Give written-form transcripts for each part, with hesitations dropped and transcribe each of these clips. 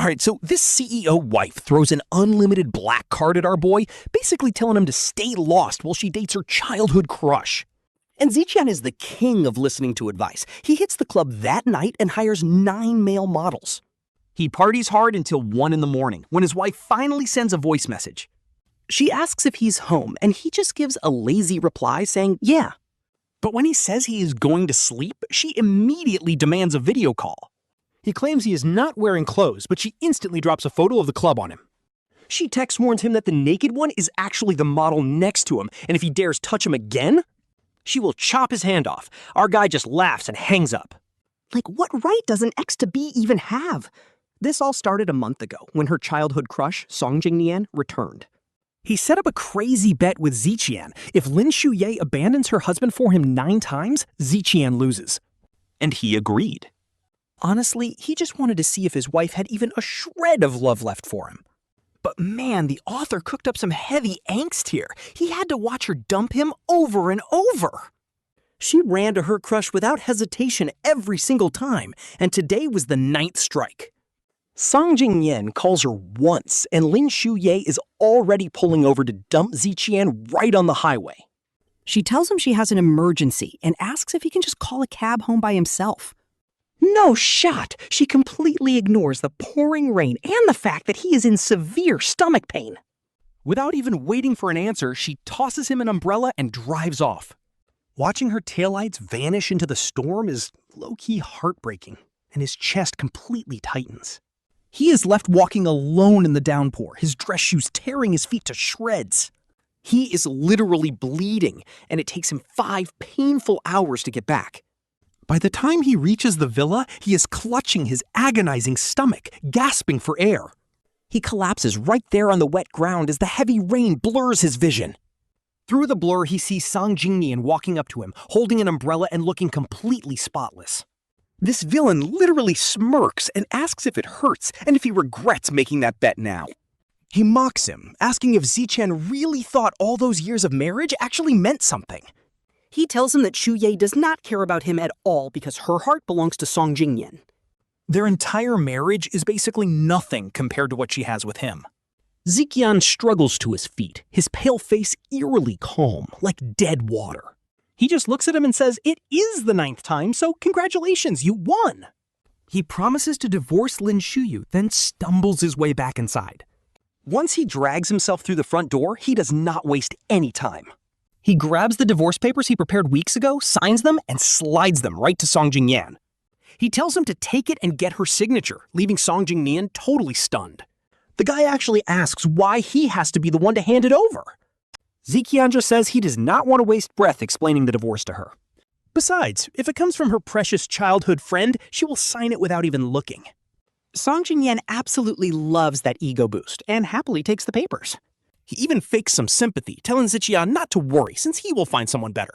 Alright, so this CEO wife throws an unlimited black card at our boy, basically telling him to stay lost while she dates her childhood crush. And Ziqian is the king of listening to advice. He hits the club that night and hires 9 male models. He parties hard until 1 in the morning, when his wife finally sends a voice message. She asks if he's home, and he just gives a lazy reply saying, yeah. But when he says he is going to sleep, she immediately demands a video call. He claims he is not wearing clothes, but she instantly drops a photo of the club on him. She text warns him that the naked one is actually the model next to him, and if he dares touch him again, she will chop his hand off. Our guy just laughs and hangs up. Like, what right does an ex-to-be even have? This all started a month ago, when her childhood crush, Song Jingnian, returned. He set up a crazy bet with Ziqian. If Lin Shuyue abandons her husband for him 9 times, Ziqian loses. And he agreed. Honestly, he just wanted to see if his wife had even a shred of love left for him. But man, the author cooked up some heavy angst here. He had to watch her dump him over and over. She ran to her crush without hesitation every single time, and today was the 9th strike. Song Jingnian calls her once, and Lin Shuyue is already pulling over to dump Ziqian right on the highway. She tells him she has an emergency and asks if he can just call a cab home by himself. No shot! She completely ignores the pouring rain and the fact that he is in severe stomach pain. Without even waiting for an answer, she tosses him an umbrella and drives off. Watching her taillights vanish into the storm is low-key heartbreaking, and his chest completely tightens. He is left walking alone in the downpour, his dress shoes tearing his feet to shreds. He is literally bleeding, and it takes him 5 painful hours to get back. By the time he reaches the villa, he is clutching his agonizing stomach, gasping for air. He collapses right there on the wet ground as the heavy rain blurs his vision. Through the blur, he sees Song Jingnian walking up to him, holding an umbrella and looking completely spotless. This villain literally smirks and asks if it hurts and if he regrets making that bet now. He mocks him, asking if Ziqian really thought all those years of marriage actually meant something. He tells him that Shuyue does not care about him at all because her heart belongs to Song Jingnian. Their entire marriage is basically nothing compared to what she has with him. Ziqian struggles to his feet, his pale face eerily calm, like dead water. He just looks at him and says, "It is the 9th time, so congratulations, you won." He promises to divorce Lin Shuyue, then stumbles his way back inside. Once he drags himself through the front door, he does not waste any time. He grabs the divorce papers he prepared weeks ago, signs them, and slides them right to Song Jingnian. He tells him to take it and get her signature, leaving Song Jingnian totally stunned. The guy actually asks why he has to be the one to hand it over. Ziqian just says he does not want to waste breath explaining the divorce to her. Besides, if it comes from her precious childhood friend, she will sign it without even looking. Song Jingnian absolutely loves that ego boost and happily takes the papers. He even fakes some sympathy, telling Ziqian not to worry since he will find someone better.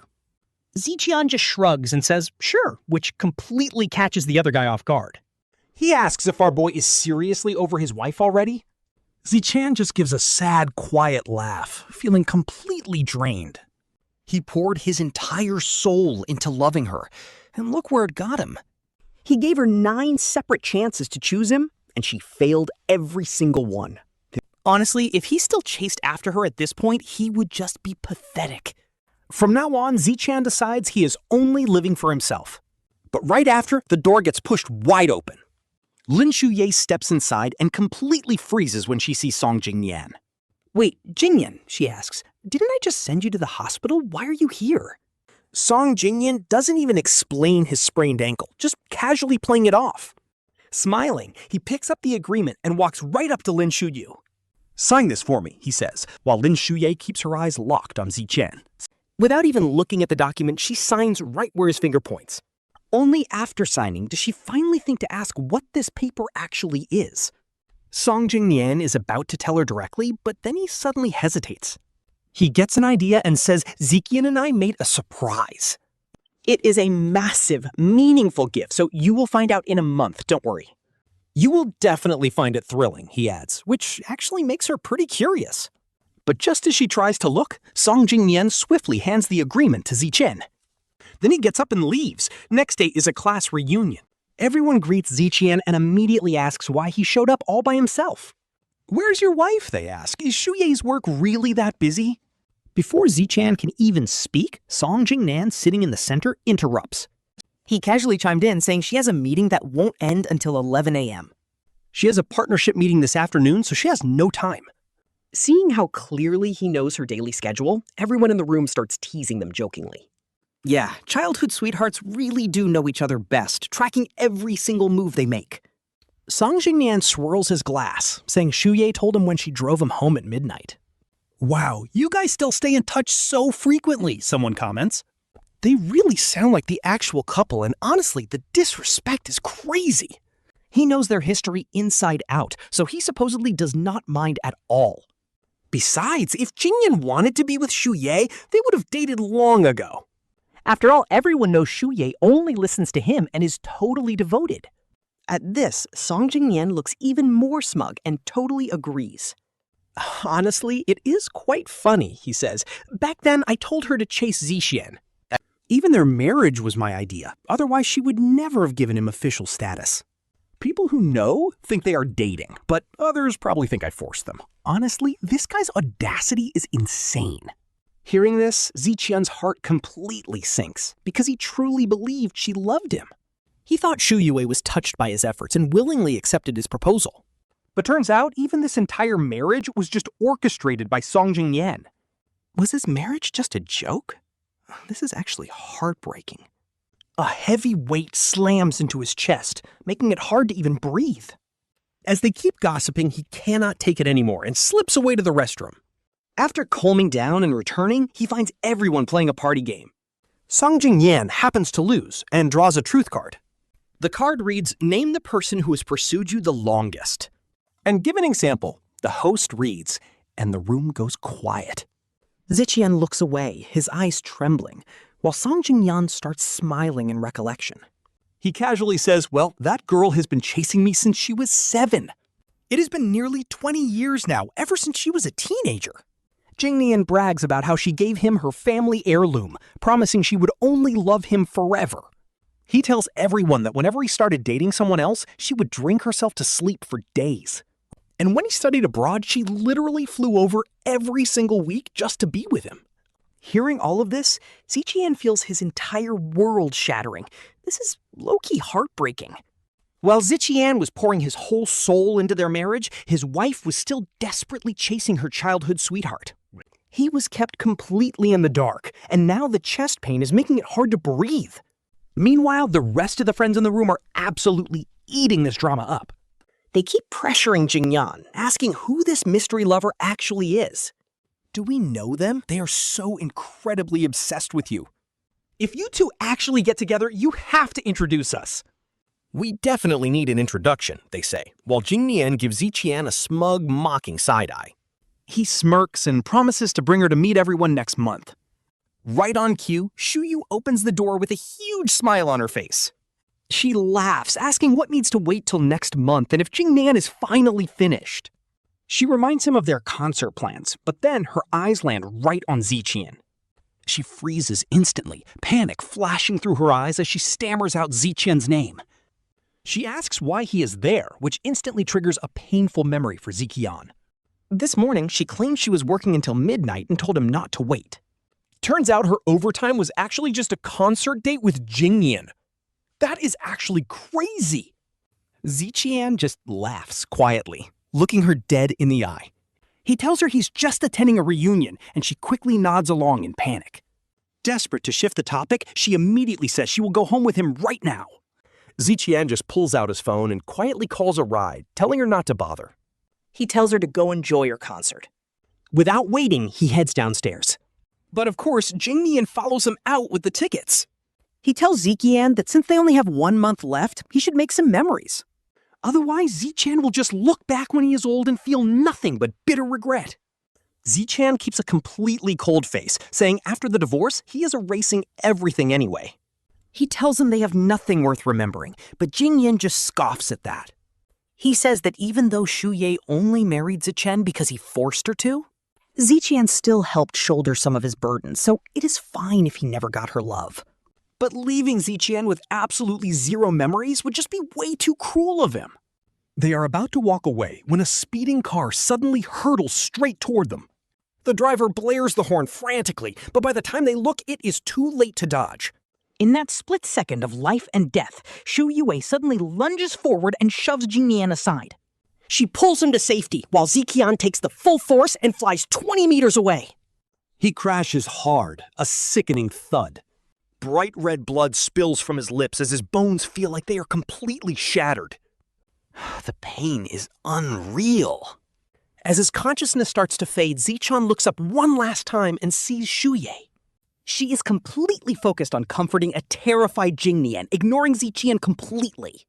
Ziqian just shrugs and says, sure, which completely catches the other guy off guard. He asks if our boy is seriously over his wife already. Ziqian just gives a sad, quiet laugh, feeling completely drained. He poured his entire soul into loving her, and look where it got him. He gave her 9 separate chances to choose him, and she failed every single one. Honestly, if he still chased after her at this point, he would just be pathetic. From now on, Ziqian decides he is only living for himself. But right after, the door gets pushed wide open. Lin Shuyue steps inside and completely freezes when she sees Song Jingnian. Wait, Jingnian, she asks, didn't I just send you to the hospital? Why are you here? Song Jingnian doesn't even explain his sprained ankle, just casually playing it off. Smiling, he picks up the agreement and walks right up to Lin Shuyue. Sign this for me, he says, while Lin Shuyue keeps her eyes locked on Ziqian. Without even looking at the document, she signs right where his finger points. Only after signing does she finally think to ask what this paper actually is. Song Jingnian is about to tell her directly, but then he suddenly hesitates. He gets an idea and says, Ziqian and I made a surprise. It is a massive, meaningful gift, so you will find out in a month, don't worry. You will definitely find it thrilling, he adds, which actually makes her pretty curious. But just as she tries to look, Song Jingnian swiftly hands the agreement to Ziqian. Then he gets up and leaves. Next day is a class reunion. Everyone greets Ziqian and immediately asks why he showed up all by himself. Where's your wife, they ask. Is Shuye's work really that busy? Before Ziqian can even speak, Song Jingnian, sitting in the center, interrupts. He casually chimed in, saying she has a meeting that won't end until 11 a.m. She has a partnership meeting this afternoon, so she has no time. Seeing how clearly he knows her daily schedule, everyone in the room starts teasing them jokingly. Yeah, childhood sweethearts really do know each other best, tracking every single move they make. Song Jingnian swirls his glass, saying Shuyue told him when she drove him home at midnight. Wow, you guys still stay in touch so frequently, someone comments. They really sound like the actual couple, and honestly, the disrespect is crazy. He knows their history inside out, so he supposedly does not mind at all. Besides, if Jingnian wanted to be with Shuyue, they would have dated long ago. After all, everyone knows Shuyue only listens to him and is totally devoted. At this, Song Jingnian looks even more smug and totally agrees. Honestly, it is quite funny, he says. Back then, I told her to chase Ziqian. Even their marriage was my idea. Otherwise, she would never have given him official status. People who know think they are dating, but others probably think I forced them. Honestly, this guy's audacity is insane. Hearing this, Ziqian's heart completely sinks because he truly believed she loved him. He thought Shuyue was touched by his efforts and willingly accepted his proposal. But turns out, even this entire marriage was just orchestrated by Song Jingnian. Was his marriage just a joke? This is actually heartbreaking. A heavy weight slams into his chest, making it hard to even breathe. As they keep gossiping, he cannot take it anymore and slips away to the restroom. After calming down and returning, he finds everyone playing a party game. Song Jingnian happens to lose and draws a truth card. The card reads, "Name the person who has pursued you the longest." And give an example. The host reads, and the room goes quiet. Ziqian looks away, his eyes trembling, while Song Jingnian starts smiling in recollection. He casually says, well, that girl has been chasing me since she was 7. It has been nearly 20 years now, ever since she was a teenager. Jingnian brags about how she gave him her family heirloom, promising she would only love him forever. He tells everyone that whenever he started dating someone else, she would drink herself to sleep for days. And when he studied abroad, she literally flew over every single week just to be with him. Hearing all of this, Ziqian feels his entire world shattering. This is low-key heartbreaking. While Ziqian was pouring his whole soul into their marriage, his wife was still desperately chasing her childhood sweetheart. He was kept completely in the dark, and now the chest pain is making it hard to breathe. Meanwhile, the rest of the friends in the room are absolutely eating this drama up. They keep pressuring Jingnian, asking who this mystery lover actually is. Do we know them? They are so incredibly obsessed with you. If you two actually get together, you have to introduce us. We definitely need an introduction, they say, while Jingnian gives Ziqian a smug, mocking side-eye. He smirks and promises to bring her to meet everyone next month. Right on cue, Shuyue opens the door with a huge smile on her face. She laughs, asking what needs to wait till next month and if Jingnian is finally finished. She reminds him of their concert plans, but then her eyes land right on Ziqian. She freezes instantly, panic flashing through her eyes as she stammers out Ziqian's name. She asks why he is there, which instantly triggers a painful memory for Ziqian. This morning, she claimed she was working until midnight and told him not to wait. Turns out her overtime was actually just a concert date with Jingnian. That is actually crazy. Ziqian just laughs quietly, looking her dead in the eye. He tells her he's just attending a reunion, and she quickly nods along in panic. Desperate to shift the topic, she immediately says she will go home with him right now. Ziqian just pulls out his phone and quietly calls a ride, telling her not to bother. He tells her to go enjoy her concert. Without waiting, he heads downstairs. But of course, Jingnian follows him out with the tickets. He tells Ziqian that since they only have 1 month left, he should make some memories. Otherwise, Ziqian will just look back when he is old and feel nothing but bitter regret. Ziqian keeps a completely cold face, saying after the divorce, he is erasing everything anyway. He tells him they have nothing worth remembering, but Jingnian just scoffs at that. He says that even though Shuyue only married Ziqian because he forced her to, Ziqian still helped shoulder some of his burdens, so it is fine if he never got her love. But leaving Ziqian with absolutely zero memories would just be way too cruel of him. They are about to walk away when a speeding car suddenly hurtles straight toward them. The driver blares the horn frantically, but by the time they look, it is too late to dodge. In that split second of life and death, Shuyue suddenly lunges forward and shoves Jingnian aside. She pulls him to safety while Ziqian takes the full force and flies 20 meters away. He crashes hard, a sickening thud. Bright red blood spills from his lips as his bones feel like they are completely shattered. The pain is unreal. As his consciousness starts to fade, Ziqian looks up one last time and sees Shuyue. She is completely focused on comforting a terrified Jingnian, ignoring Ziqian completely.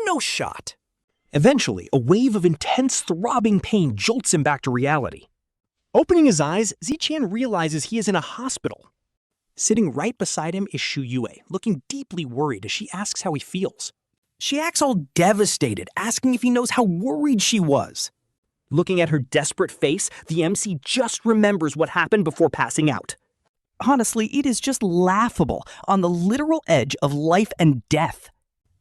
No shot. Eventually, a wave of intense, throbbing pain jolts him back to reality. Opening his eyes, Ziqian realizes he is in a hospital. Sitting right beside him is Shuyue, looking deeply worried as she asks how he feels. She acts all devastated, asking if he knows how worried she was. Looking at her desperate face, the MC just remembers what happened before passing out. Honestly, it is just laughable, on the literal edge of life and death.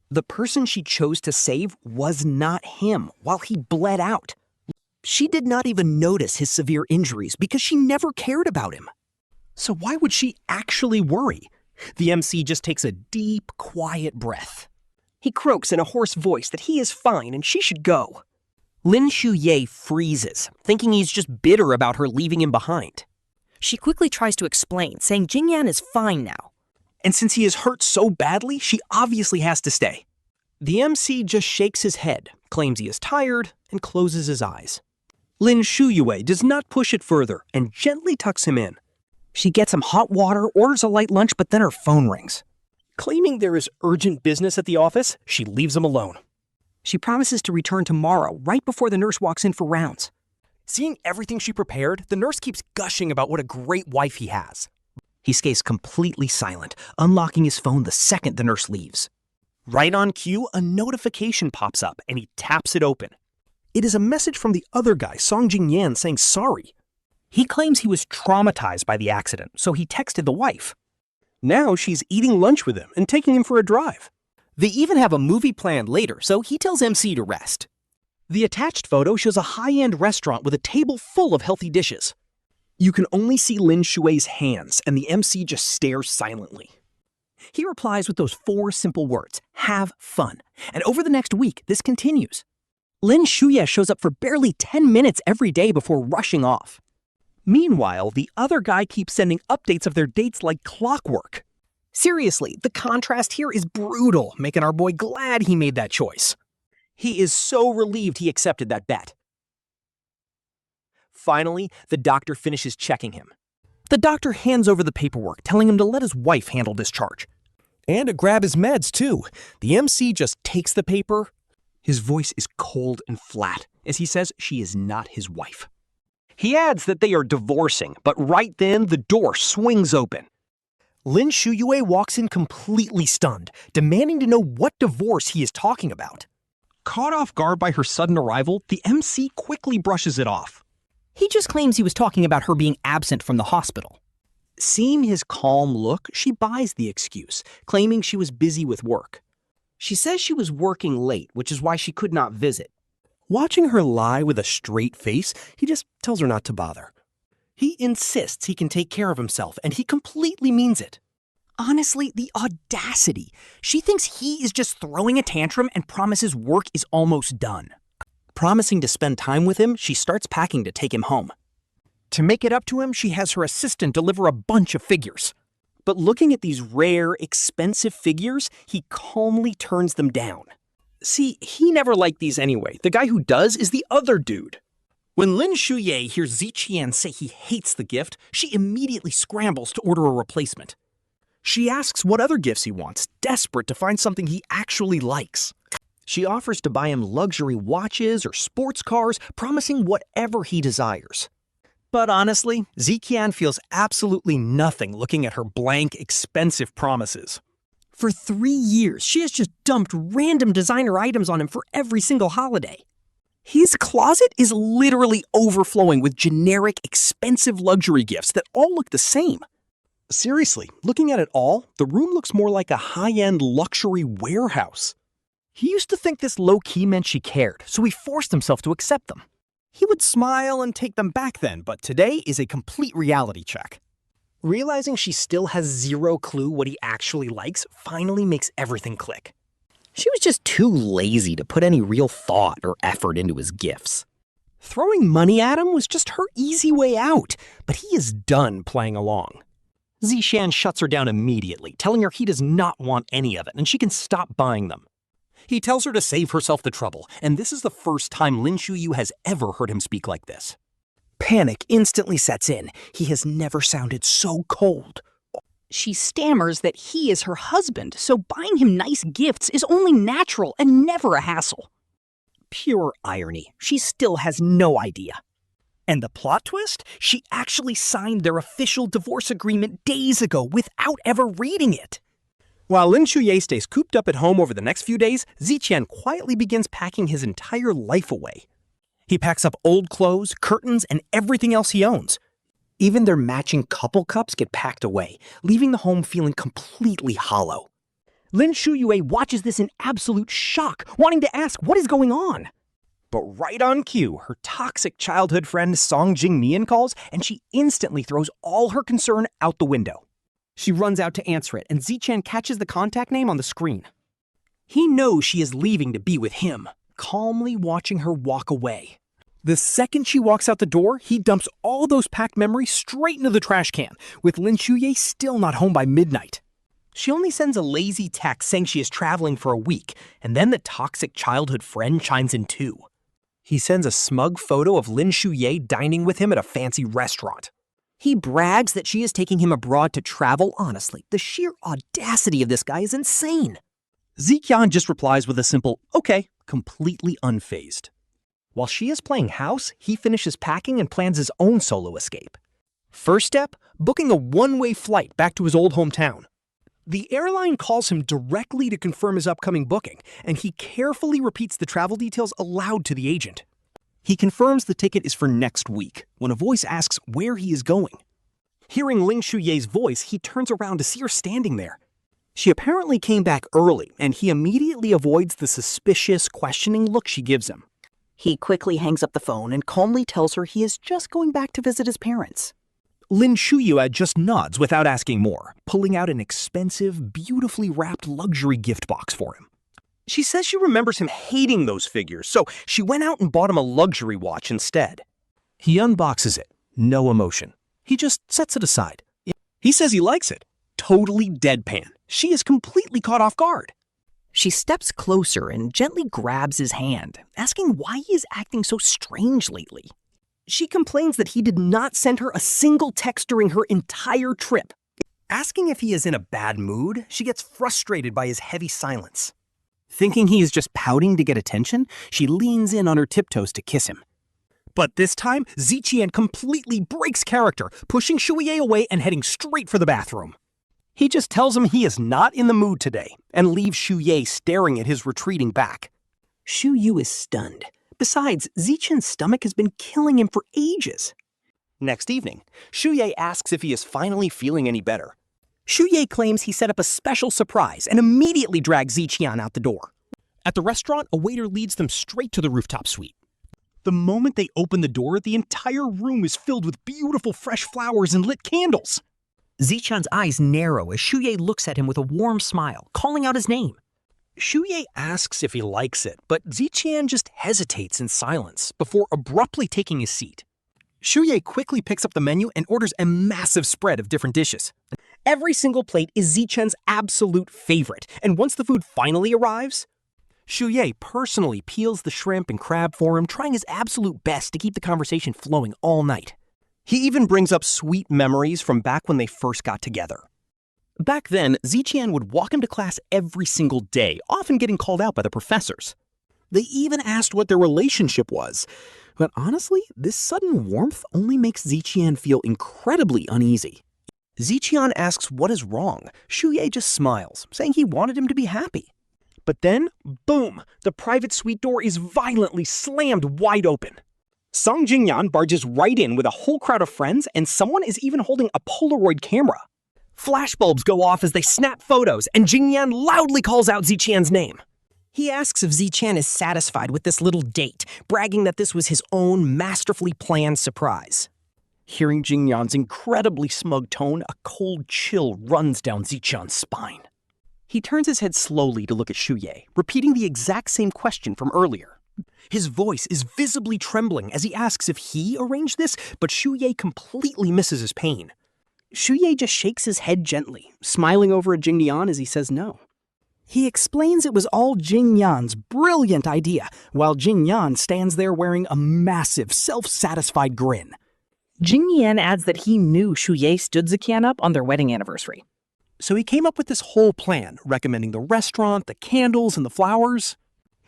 The person she chose to save was not him while he bled out. She did not even notice his severe injuries because she never cared about him. So why would she actually worry? The MC just takes a deep, quiet breath. He croaks in a hoarse voice that he is fine and she should go. Lin Shuyue freezes, thinking he's just bitter about her leaving him behind. She quickly tries to explain, saying Jingnian is fine now. And since he is hurt so badly, she obviously has to stay. The MC just shakes his head, claims he is tired, and closes his eyes. Lin Shuyue does not push it further and gently tucks him in. She gets him hot water, orders a light lunch, but then her phone rings. Claiming there is urgent business at the office, she leaves him alone. She promises to return tomorrow, right before the nurse walks in for rounds. Seeing everything she prepared, the nurse keeps gushing about what a great wife he has. He stays completely silent, unlocking his phone the second the nurse leaves. Right on cue, a notification pops up, and he taps it open. It is a message from the other guy, Song Jingnian, saying sorry. He claims he was traumatized by the accident, so he texted the wife. Now she's eating lunch with him and taking him for a drive. They even have a movie planned later, so he tells MC to rest. The attached photo shows a high-end restaurant with a table full of healthy dishes. You can only see Lin Shuye's hands, and the MC just stares silently. He replies with those 4 simple words, have fun. And over the next week, this continues. Lin Shuyue shows up for barely 10 minutes every day before rushing off. Meanwhile, the other guy keeps sending updates of their dates like clockwork. Seriously, the contrast here is brutal, making our boy glad he made that choice. He is so relieved he accepted that bet. Finally, the doctor finishes checking him. The doctor hands over the paperwork, telling him to let his wife handle discharge. And to grab his meds, too. The MC just takes the paper. His voice is cold and flat as he says she is not his wife. He adds that they are divorcing, but right then the door swings open. Lin Shuyue walks in completely stunned, demanding to know what divorce he is talking about. Caught off guard by her sudden arrival, the MC quickly brushes it off. He just claims he was talking about her being absent from the hospital. Seeing his calm look, she buys the excuse, claiming she was busy with work. She says she was working late, which is why she could not visit. Watching her lie with a straight face, he just tells her not to bother. He insists he can take care of himself, and he completely means it. Honestly, the audacity. She thinks he is just throwing a tantrum and promises work is almost done. Promising to spend time with him, she starts packing to take him home. To make it up to him, she has her assistant deliver a bunch of figures. But looking at these rare, expensive figures, he calmly turns them down. See, he never liked these anyway. The guy who does is the other dude. When Lin Shuyue hears Ziqian say he hates the gift, she immediately scrambles to order a replacement. She asks what other gifts he wants, desperate to find something he actually likes. She offers to buy him luxury watches or sports cars, promising whatever he desires. But honestly, Ziqian feels absolutely nothing looking at her blank, expensive promises. For 3 years, she has just dumped random designer items on him for every single holiday. His closet is literally overflowing with generic, expensive luxury gifts that all look the same. Seriously, looking at it all, the room looks more like a high-end luxury warehouse. He used to think this low-key meant she cared, so he forced himself to accept them. He would smile and take them back then, but today is a complete reality check. Realizing she still has zero clue what he actually likes finally makes everything click. She was just too lazy to put any real thought or effort into his gifts. Throwing money at him was just her easy way out, but he is done playing along. Ziqian shuts her down immediately, telling her he does not want any of it and she can stop buying them. He tells her to save herself the trouble, and this is the first time Lin Shuyue has ever heard him speak like this. Panic instantly sets in. He has never sounded so cold. She stammers that he is her husband, so buying him nice gifts is only natural and never a hassle. Pure irony. She still has no idea. And the plot twist? She actually signed their official divorce agreement days ago without ever reading it. While Lin Shuyue stays cooped up at home over the next few days, Ziqian quietly begins packing his entire life away. He packs up old clothes, curtains, and everything else he owns. Even their matching couple cups get packed away, leaving the home feeling completely hollow. Lin Shuyue watches this in absolute shock, wanting to ask what is going on. But right on cue, her toxic childhood friend Song Jingnian calls, and she instantly throws all her concern out the window. She runs out to answer it, and Ziqian catches the contact name on the screen. He knows she is leaving to be with him, calmly watching her walk away. The second she walks out the door, he dumps all those packed memories straight into the trash can, with Lin Shuyue still not home by midnight. She only sends a lazy text saying she is traveling for a week, and then the toxic childhood friend chimes in too. He sends a smug photo of Lin Shuyue dining with him at a fancy restaurant. He brags that she is taking him abroad to travel. Honestly, the sheer audacity of this guy is insane. Ziqian just replies with a simple, okay, completely unfazed. While she is playing house, he finishes packing and plans his own solo escape. First step, booking a one-way flight back to his old hometown. The airline calls him directly to confirm his upcoming booking, and he carefully repeats the travel details aloud to the agent. He confirms the ticket is for next week, when a voice asks where he is going. Hearing Lin Shuyue's voice, he turns around to see her standing there. She apparently came back early, and he immediately avoids the suspicious, questioning look she gives him. He quickly hangs up the phone and calmly tells her he is just going back to visit his parents. Lin Shuyue just nods without asking more, pulling out an expensive, beautifully wrapped luxury gift box for him. She says she remembers him hating those figures, so she went out and bought him a luxury watch instead. He unboxes it, no emotion. He just sets it aside. He says he likes it. Totally deadpan. She is completely caught off guard. She steps closer and gently grabs his hand, asking why he is acting so strange lately. She complains that he did not send her a single text during her entire trip. Asking if he is in a bad mood, she gets frustrated by his heavy silence. Thinking he is just pouting to get attention, she leans in on her tiptoes to kiss him. But this time, Ziqian completely breaks character, pushing Shuyue away and heading straight for the bathroom. He just tells him he is not in the mood today, and leaves Shuyue staring at his retreating back. Shuyue is stunned. Besides, Ziqian's stomach has been killing him for ages. Next evening, Shuyue asks if he is finally feeling any better. Shuyue claims he set up a special surprise and immediately drags Ziqian out the door. At the restaurant, a waiter leads them straight to the rooftop suite. The moment they open the door, the entire room is filled with beautiful fresh flowers and lit candles. Ziqian's eyes narrow as Shuyue looks at him with a warm smile, calling out his name. Shuyue asks if he likes it, but Ziqian just hesitates in silence before abruptly taking his seat. Shuyue quickly picks up the menu and orders a massive spread of different dishes. Every single plate is Ziqian's absolute favorite, and once the food finally arrives, Shuyue personally peels the shrimp and crab for him, trying his absolute best to keep the conversation flowing all night. He even brings up sweet memories from back when they first got together. Back then, Ziqian would walk him to class every single day, often getting called out by the professors. They even asked what their relationship was. But honestly, this sudden warmth only makes Ziqian feel incredibly uneasy. Ziqian asks what is wrong. Shuyue just smiles, saying he wanted him to be happy. But then, boom, the private suite door is violently slammed wide open. Song Jingnian barges right in with a whole crowd of friends, and someone is even holding a Polaroid camera. Flashbulbs go off as they snap photos, and Jingnian loudly calls out Ziqian's name. He asks if Ziqian is satisfied with this little date, bragging that this was his own masterfully planned surprise. Hearing Jingnian's incredibly smug tone, a cold chill runs down Ziqian's spine. He turns his head slowly to look at Shuyue, repeating the exact same question from earlier. His voice is visibly trembling as he asks if he arranged this, but Shuyue completely misses his pain. Shuyue just shakes his head gently, smiling over at Jingnian as he says no. He explains it was all Jingnian's brilliant idea, while Jingnian stands there wearing a massive, self-satisfied grin. Jingnian adds that he knew Shuyue stood Ziqian up on their wedding anniversary. So he came up with this whole plan, recommending the restaurant, the candles, and the flowers.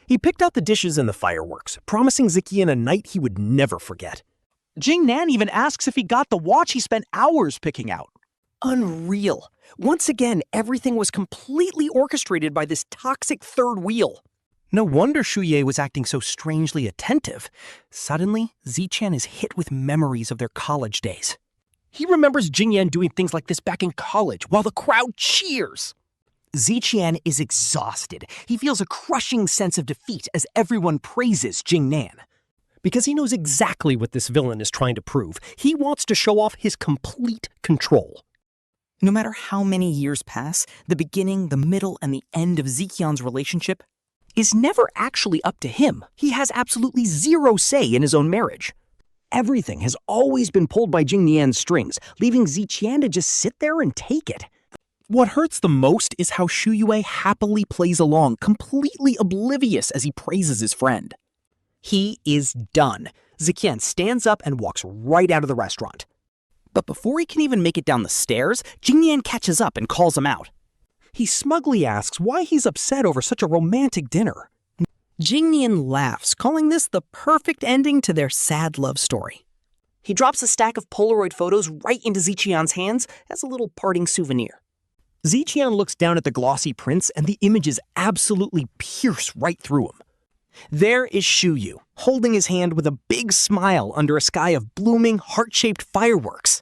He picked out the dishes and the fireworks, promising Ziqian a night he would never forget. Jingnian even asks if he got the watch he spent hours picking out. Unreal. Once again, everything was completely orchestrated by this toxic third wheel. No wonder Shuyue was acting so strangely attentive. Suddenly, Ziqian is hit with memories of their college days. He remembers Jingnian doing things like this back in college while the crowd cheers. Ziqian is exhausted. He feels a crushing sense of defeat as everyone praises Jingnian. Because he knows exactly what this villain is trying to prove. He wants to show off his complete control. No matter how many years pass, the beginning, the middle, and the end of Ziqian's relationship is never actually up to him. He has absolutely zero say in his own marriage. Everything has always been pulled by Jingnian's strings, leaving Ziqian to just sit there and take it. What hurts the most is how Shuyue happily plays along, completely oblivious as he praises his friend. He is done. Ziqian stands up and walks right out of the restaurant. But before he can even make it down the stairs, Jingnian catches up and calls him out. He smugly asks why he's upset over such a romantic dinner. Jingnian laughs, calling this the perfect ending to their sad love story. He drops a stack of Polaroid photos right into Ziqian's hands as a little parting souvenir. Ziqian looks down at the glossy prints and the images absolutely pierce right through him. There is Shuyue, holding his hand with a big smile under a sky of blooming, heart-shaped fireworks.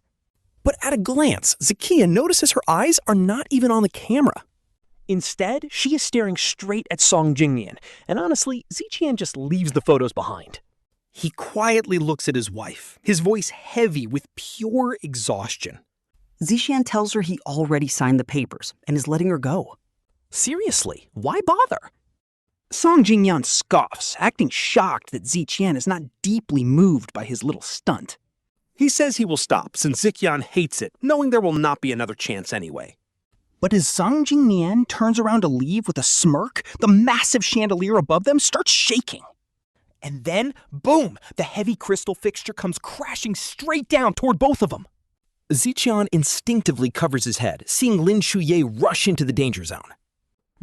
But at a glance, Ziqian notices her eyes are not even on the camera. Instead, she is staring straight at Song Jingnian, and honestly, Ziqian just leaves the photos behind. He quietly looks at his wife, his voice heavy with pure exhaustion. Ziqian tells her he already signed the papers and is letting her go. Seriously, why bother? Song Jingnian scoffs, acting shocked that Ziqian is not deeply moved by his little stunt. He says he will stop since Ziqian hates it, knowing there will not be another chance anyway. But as Song Jingnian turns around to leave with a smirk, the massive chandelier above them starts shaking. And then, boom, the heavy crystal fixture comes crashing straight down toward both of them. Ziqian instinctively covers his head, seeing Lin Shuyue rush into the danger zone.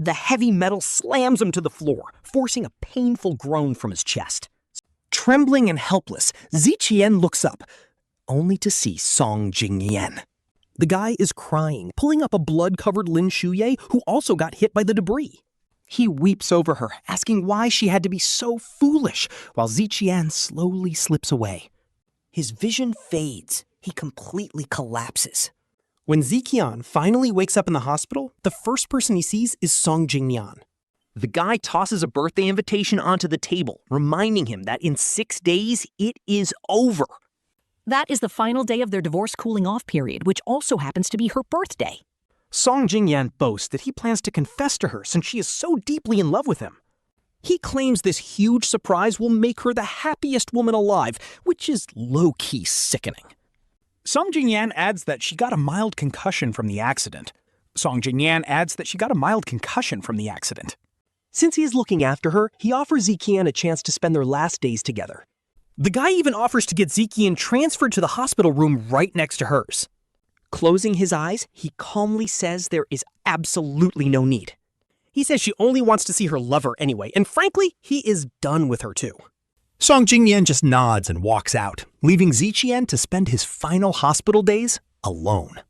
The heavy metal slams him to the floor, forcing a painful groan from his chest. Trembling and helpless, Ziqian looks up, only to see Song Jingnian. The guy is crying, pulling up a blood-covered Lin Shuyue who also got hit by the debris. He weeps over her, asking why she had to be so foolish, while Ziqian slowly slips away. His vision fades. He completely collapses. When Ziqian finally wakes up in the hospital, the first person he sees is Song Jingnian. The guy tosses a birthday invitation onto the table, reminding him that in 6 days, it is over. That is the final day of their divorce cooling-off period, which also happens to be her birthday. Song Jingnian boasts that he plans to confess to her since she is so deeply in love with him. He claims this huge surprise will make her the happiest woman alive, which is low-key sickening. Song Jingnian adds that she got a mild concussion from the accident. Since he is looking after her, he offers Ziqian a chance to spend their last days together. The guy even offers to get Ziqian transferred to the hospital room right next to hers. Closing his eyes, he calmly says there is absolutely no need. He says she only wants to see her lover anyway, and frankly, he is done with her too. Song Jingnian just nods and walks out, leaving Ziqian to spend his final hospital days alone.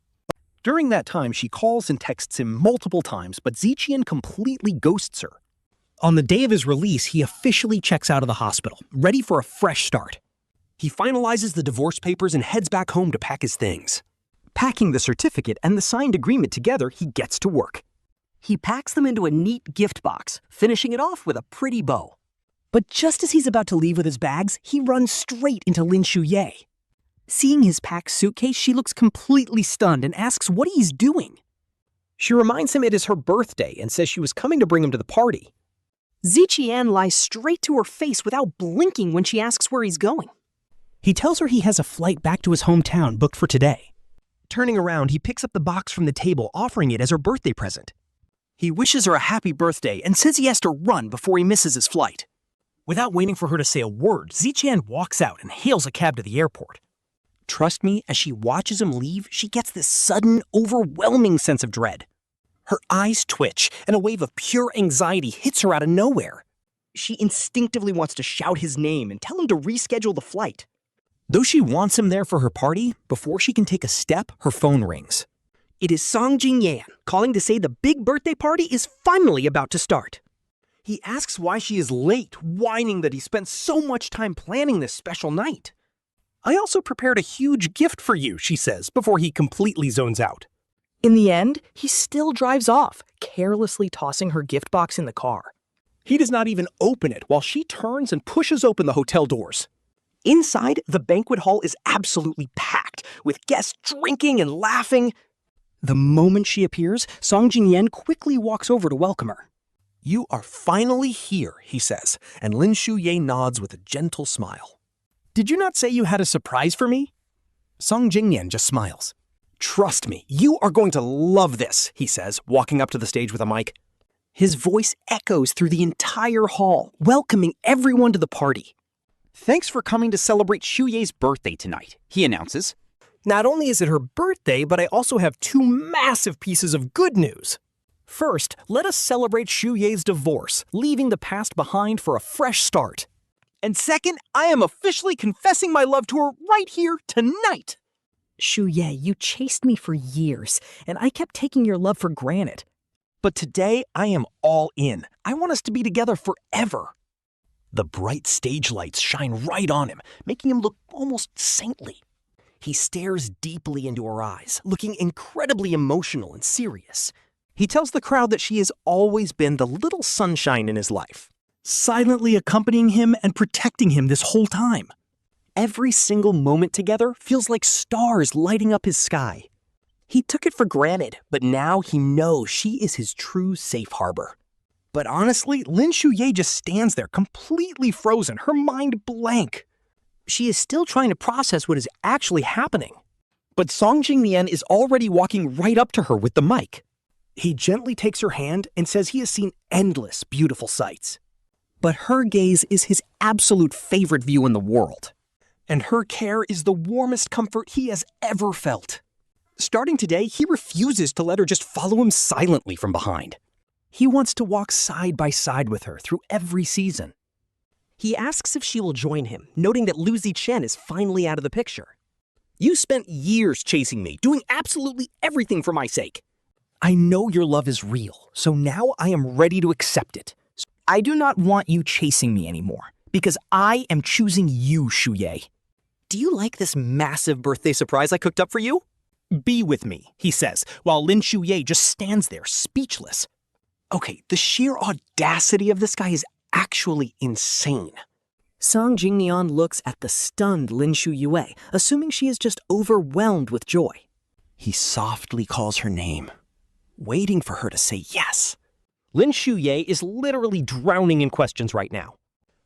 During that time, she calls and texts him multiple times, but Ziqian completely ghosts her. On the day of his release, he officially checks out of the hospital, ready for a fresh start. He finalizes the divorce papers and heads back home to pack his things. Packing the certificate and the signed agreement together, he gets to work. He packs them into a neat gift box, finishing it off with a pretty bow. But just as he's about to leave with his bags, he runs straight into Lin Shuyue. Seeing his packed suitcase, she looks completely stunned and asks what he's doing. She reminds him it is her birthday and says she was coming to bring him to the party. Ziqian lies straight to her face without blinking when she asks where he's going. He tells her he has a flight back to his hometown booked for today. Turning around, he picks up the box from the table, offering it as her birthday present. He wishes her a happy birthday and says he has to run before he misses his flight. Without waiting for her to say a word, Ziqian walks out and hails a cab to the airport. Trust me, as she watches him leave, she gets this sudden, overwhelming sense of dread. Her eyes twitch, and a wave of pure anxiety hits her out of nowhere. She instinctively wants to shout his name and tell him to reschedule the flight. Though she wants him there for her party, before she can take a step, her phone rings. It is Song Jingnian calling to say the big birthday party is finally about to start. He asks why she is late, whining that he spent so much time planning this special night. I also prepared a huge gift for you, she says, before he completely zones out. In the end, he still drives off, carelessly tossing her gift box in the car. He does not even open it while she turns and pushes open the hotel doors. Inside, the banquet hall is absolutely packed, with guests drinking and laughing. The moment she appears, Song Jingnian quickly walks over to welcome her. You are finally here, he says, and Lin Shuyue nods with a gentle smile. Did you not say you had a surprise for me? Song Jingnian just smiles. Trust me, you are going to love this, he says, walking up to the stage with a mic. His voice echoes through the entire hall, welcoming everyone to the party. Thanks for coming to celebrate Shuye's birthday tonight, he announces. Not only is it her birthday, but I also have two massive pieces of good news. First, let us celebrate Shuye's divorce, leaving the past behind for a fresh start. And second, I am officially confessing my love to her right here tonight. Shuyue, you chased me for years, and I kept taking your love for granted. But today, I am all in. I want us to be together forever. The bright stage lights shine right on him, making him look almost saintly. He stares deeply into her eyes, looking incredibly emotional and serious. He tells the crowd that she has always been the little sunshine in his life, silently accompanying him and protecting him this whole time. Every single moment together feels like stars lighting up his sky. He took it for granted, but now he knows she is his true safe harbor. But honestly, Lin Shuyue just stands there completely frozen, her mind blank. She is still trying to process what is actually happening. But Song Jingnian is already walking right up to her with the mic. He gently takes her hand and says he has seen endless beautiful sights. But her gaze is his absolute favorite view in the world. And her care is the warmest comfort he has ever felt. Starting today, he refuses to let her just follow him silently from behind. He wants to walk side by side with her through every season. He asks if she will join him, noting that Lu Ziqian is finally out of the picture. You spent years chasing me, doing absolutely everything for my sake. I know your love is real, so now I am ready to accept it. I do not want you chasing me anymore, because I am choosing you, Shuyue. Do you like this massive birthday surprise I cooked up for you? Be with me, he says, while Lin Shuyue just stands there, speechless. Okay, the sheer audacity of this guy is actually insane. Song Jingnian looks at the stunned Lin Shuyue, assuming she is just overwhelmed with joy. He softly calls her name, waiting for her to say yes. Lin Shuyue is literally drowning in questions right now.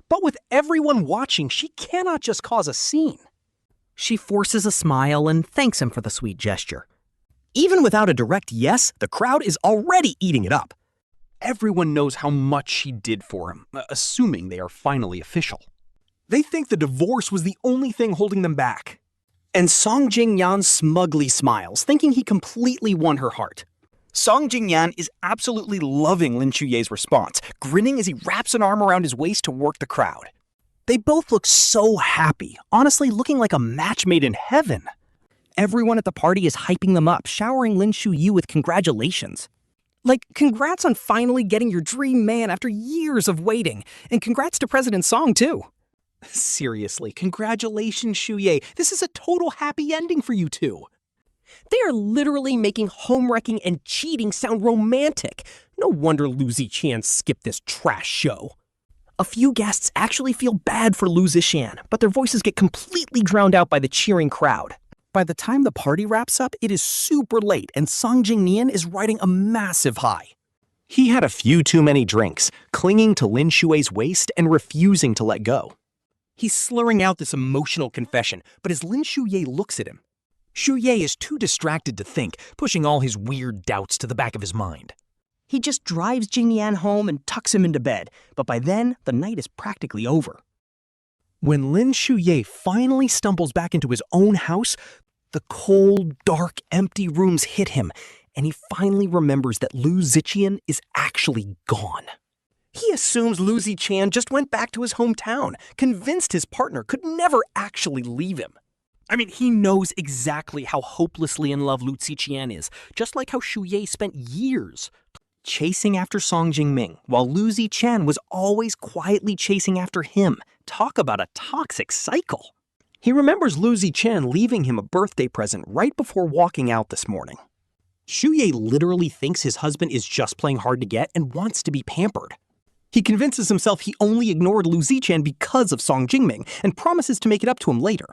But with everyone watching, she cannot just cause a scene. She forces a smile and thanks him for the sweet gesture. Even without a direct yes, the crowd is already eating it up. Everyone knows how much she did for him, assuming they are finally official. They think the divorce was the only thing holding them back. And Song Jingnian smugly smiles, thinking he completely won her heart. Song Jingnian is absolutely loving Lin Shuyue's response, grinning as he wraps an arm around his waist to work the crowd. They both look so happy, honestly looking like a match made in heaven. Everyone at the party is hyping them up, showering Lin Shuyue with congratulations. Like, congrats on finally getting your dream man after years of waiting, and congrats to President Song, too. Seriously, congratulations, Shuyue. This is a total happy ending for you two. They are literally making homewrecking and cheating sound romantic. No wonder Lu Ziqian skipped this trash show. A few guests actually feel bad for Lu Ziqian, but their voices get completely drowned out by the cheering crowd. By the time the party wraps up, it is super late and Song Jingnian is riding a massive high. He had a few too many drinks, clinging to Lin Shuye's waist and refusing to let go. He's slurring out this emotional confession, but as Lin Shuyue looks at him, Shuyue is too distracted to think, pushing all his weird doubts to the back of his mind. He just drives Jingnian home and tucks him into bed, but by then, the night is practically over. When Lin Shuyue finally stumbles back into his own house, the cold, dark, empty rooms hit him, and he finally remembers that Lu Ziqian is actually gone. He assumes Lu Ziqian just went back to his hometown, convinced his partner could never actually leave him. I mean, he knows exactly how hopelessly in love Lu Ziqian is, just like how Shuyue spent years chasing after Song Jingming, while Lu Ziqian was always quietly chasing after him. Talk about a toxic cycle. He remembers Lu Ziqian leaving him a birthday present right before walking out this morning. Shuyue literally thinks his husband is just playing hard to get and wants to be pampered. He convinces himself he only ignored Lu Ziqian because of Song Jingming and promises to make it up to him later.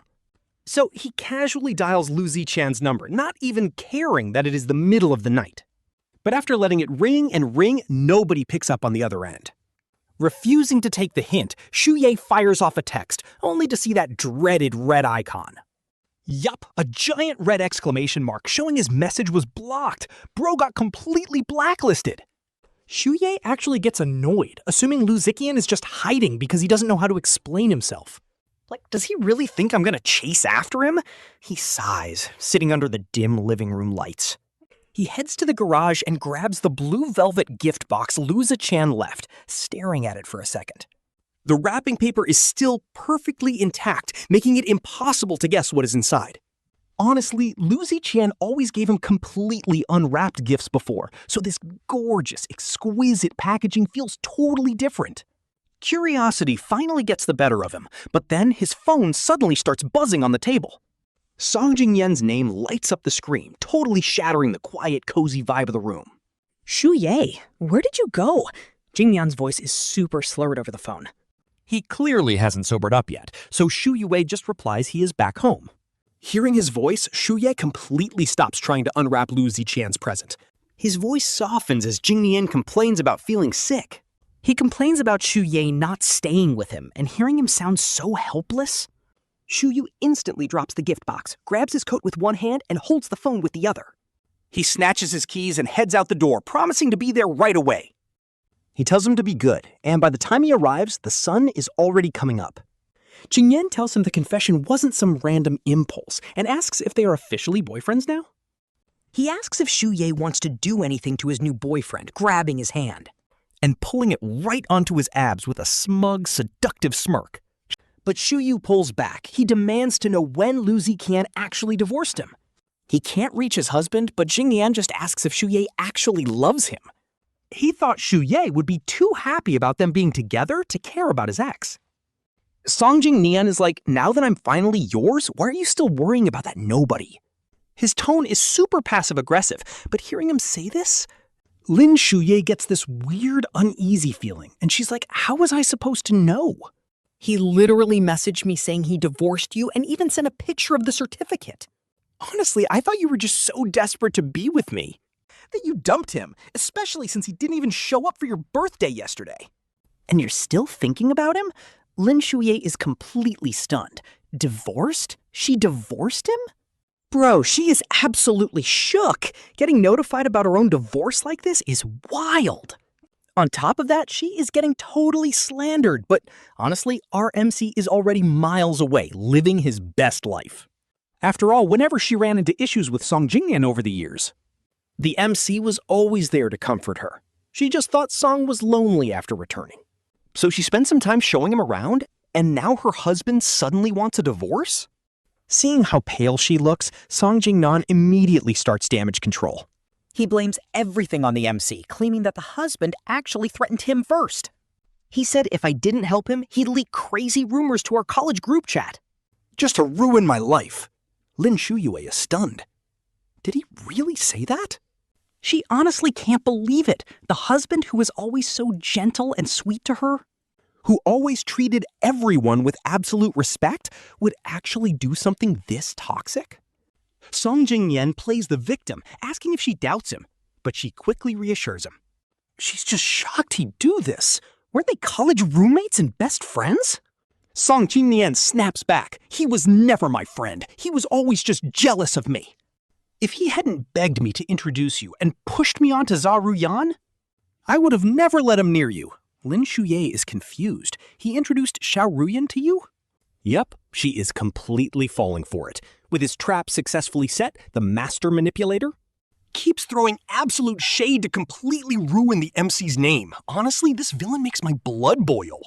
So he casually dials Lu Ziqian's number, not even caring that it is the middle of the night. But after letting it ring and ring, nobody picks up on the other end. Refusing to take the hint, Shuyue fires off a text, only to see that dreaded red icon. Yup, a giant red exclamation mark showing his message was blocked. Bro got completely blacklisted. Shuyue actually gets annoyed, assuming Lu Ziqian is just hiding because he doesn't know how to explain himself. Like, does he really think I'm gonna chase after him? He sighs, sitting under the dim living room lights. He heads to the garage and grabs the blue velvet gift box Lu Ziqian left, staring at it for a second. The wrapping paper is still perfectly intact, making it impossible to guess what is inside. Honestly, Lu Ziqian always gave him completely unwrapped gifts before, so this gorgeous, exquisite packaging feels totally different. Curiosity finally gets the better of him, but then his phone suddenly starts buzzing on the table. Song Jingnian's name lights up the screen, totally shattering the quiet, cozy vibe of the room. Shuyue, where did you go? Jingnian's voice is super slurred over the phone. He clearly hasn't sobered up yet, so Shuyue just replies he is back home. Hearing his voice, Shuyue completely stops trying to unwrap Lu Ziqian's present. His voice softens as Jingnian complains about feeling sick. He complains about Shuyue not staying with him, and hearing him sound so helpless. Shuyue instantly drops the gift box, grabs his coat with one hand, and holds the phone with the other. He snatches his keys and heads out the door, promising to be there right away. He tells him to be good, and by the time he arrives, the sun is already coming up. Jingnian tells him the confession wasn't some random impulse, and asks if they are officially boyfriends now. He asks if Shuyue wants to do anything to his new boyfriend, grabbing his hand, and pulling it right onto his abs with a smug, seductive smirk. But Shuyue pulls back. He demands to know when Lu Ziqian actually divorced him. He can't reach his husband, but Jingnian just asks if Shuyue actually loves him. He thought Shuyue would be too happy about them being together to care about his ex. Song Jingnian is like, now that I'm finally yours, why are you still worrying about that nobody? His tone is super passive-aggressive, but hearing him say this, Lin Shuyue gets this weird, uneasy feeling, and she's like, how was I supposed to know? He literally messaged me saying he divorced you and even sent a picture of the certificate. Honestly, I thought you were just so desperate to be with me that you dumped him, especially since he didn't even show up for your birthday yesterday. And you're still thinking about him? Lin Shuyue is completely stunned. Divorced? She divorced him? Bro, she is absolutely shook. Getting notified about her own divorce like this is wild. On top of that, she is getting totally slandered, but honestly, our MC is already miles away, living his best life. After all, whenever she ran into issues with Song Jingnian over the years, the MC was always there to comfort her. She just thought Song was lonely after returning. So she spent some time showing him around, and now her husband suddenly wants a divorce? Seeing how pale she looks, Song Jingnian immediately starts damage control. He blames everything on the MC, claiming that the husband actually threatened him first. He said if I didn't help him, he'd leak crazy rumors to our college group chat. Just to ruin my life. Lin Shuyue is stunned. Did he really say that? She honestly can't believe it. The husband who was always so gentle and sweet to her, who always treated everyone with absolute respect, would actually do something this toxic? Song Jingnian plays the victim, asking if she doubts him, but she quickly reassures him. She's just shocked he'd do this. Weren't they college roommates and best friends? Song Jingnian snaps back. He was never my friend. He was always just jealous of me. If he hadn't begged me to introduce you and pushed me onto Zaru Yan, I would have never let him near you. Lin Shuyue is confused. He introduced Xiao Ruyan to you? Yep, she is completely falling for it. With his trap successfully set, the master manipulator keeps throwing absolute shade to completely ruin the MC's name. Honestly, this villain makes my blood boil.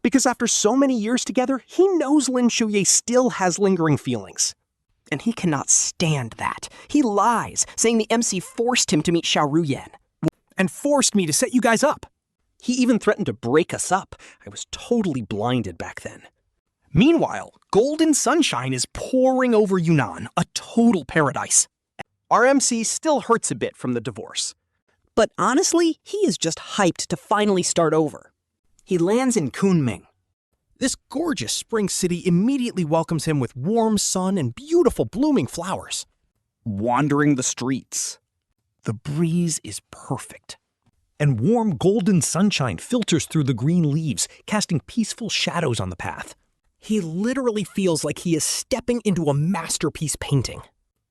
Because after so many years together, he knows Lin Shuyue still has lingering feelings. And he cannot stand that. He lies, saying the MC forced him to meet Xiao Ruyan and forced me to set you guys up. He even threatened to break us up. I was totally blinded back then. Meanwhile, golden sunshine is pouring over Yunnan, a total paradise. Our MC still hurts a bit from the divorce. But honestly, he is just hyped to finally start over. He lands in Kunming. This gorgeous spring city immediately welcomes him with warm sun and beautiful blooming flowers. Wandering the streets. The breeze is perfect. And warm golden sunshine filters through the green leaves, casting peaceful shadows on the path. He literally feels like he is stepping into a masterpiece painting.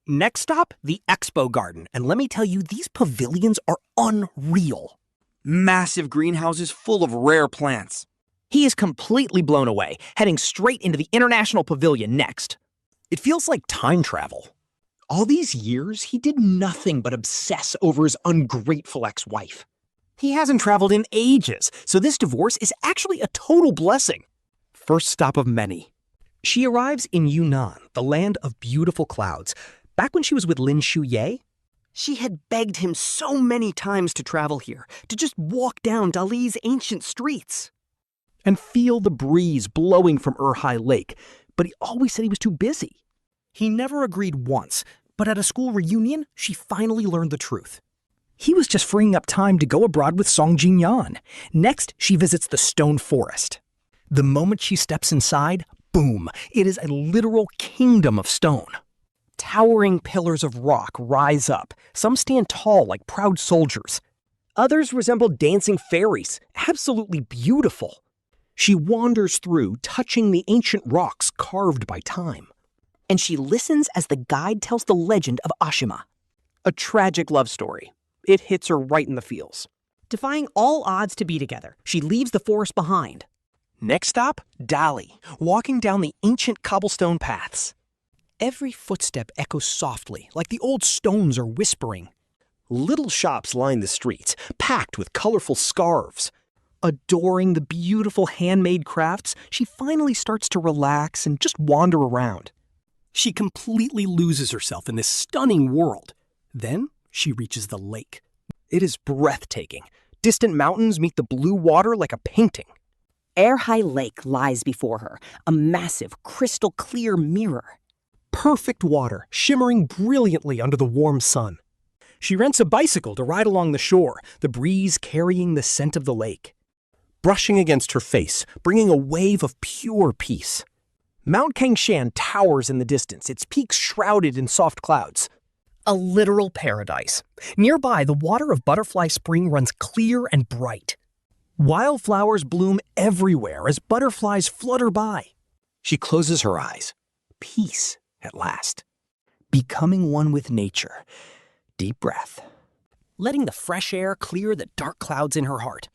Next stop, the Expo Garden. And let me tell you, these pavilions are unreal. Massive greenhouses full of rare plants. He is completely blown away, heading straight into the International Pavilion next. It feels like time travel. All these years, he did nothing but obsess over his ungrateful ex-wife. He hasn't traveled in ages, so this divorce is actually a total blessing. First stop of many. She arrives in Yunnan, the land of beautiful clouds. Back when she was with Lin Shuyue, she had begged him so many times to travel here, to just walk down Dali's ancient streets and feel the breeze blowing from Erhai Lake, but he always said he was too busy. He never agreed once, but at a school reunion, she finally learned the truth. He was just freeing up time to go abroad with Song Jingnian. Next, she visits the stone forest. The moment she steps inside, boom, it is a literal kingdom of stone. Towering pillars of rock rise up. Some stand tall like proud soldiers. Others resemble dancing fairies, absolutely beautiful. She wanders through, touching the ancient rocks carved by time. And she listens as the guide tells the legend of Ashima. A tragic love story. It hits her right in the feels. Defying all odds to be together, she leaves the forest behind. Next stop, Dali, walking down the ancient cobblestone paths. Every footstep echoes softly, like the old stones are whispering. Little shops line the streets, packed with colorful scarves. Adoring the beautiful handmade crafts, she finally starts to relax and just wander around. She completely loses herself in this stunning world. Then she reaches the lake. It is breathtaking. Distant mountains meet the blue water like a painting. Erhai Lake lies before her, a massive, crystal-clear mirror. Perfect water, shimmering brilliantly under the warm sun. She rents a bicycle to ride along the shore, the breeze carrying the scent of the lake. Brushing against her face, bringing a wave of pure peace. Mount Kangshan towers in the distance, its peaks shrouded in soft clouds. A literal paradise. Nearby, the water of Butterfly Spring runs clear and bright. Wildflowers bloom everywhere as butterflies flutter by. She closes her eyes. Peace, at last. Becoming one with nature. Deep breath. Letting the fresh air clear the dark clouds in her heart.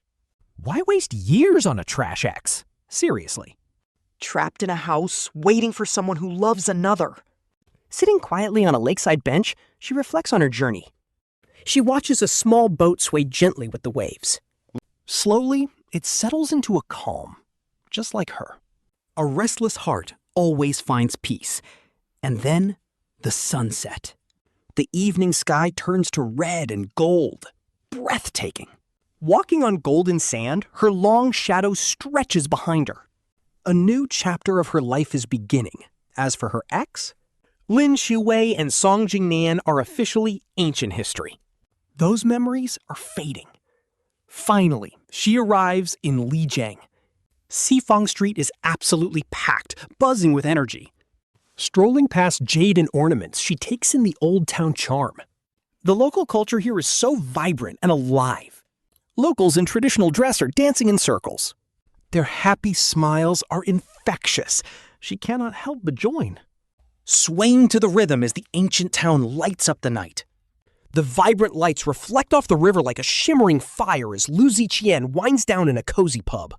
Why waste years on a trash ex? Seriously. Trapped in a house, waiting for someone who loves another. Sitting quietly on a lakeside bench, she reflects on her journey. She watches a small boat sway gently with the waves. Slowly, it settles into a calm, just like her. A restless heart always finds peace. And then, the sunset. The evening sky turns to red and gold. Breathtaking. Walking on golden sand, her long shadow stretches behind her. A new chapter of her life is beginning. As for her ex, Lin Shuyue and Song Jingnian are officially ancient history. Those memories are fading. Finally, she arrives in Lijiang. Sifang Street is absolutely packed, buzzing with energy. Strolling past jade and ornaments, she takes in the old town charm. The local culture here is so vibrant and alive. Locals in traditional dress are dancing in circles. Their happy smiles are infectious. She cannot help but join. Swaying to the rhythm as the ancient town lights up the night. The vibrant lights reflect off the river like a shimmering fire as Lu Ziqian winds down in a cozy pub.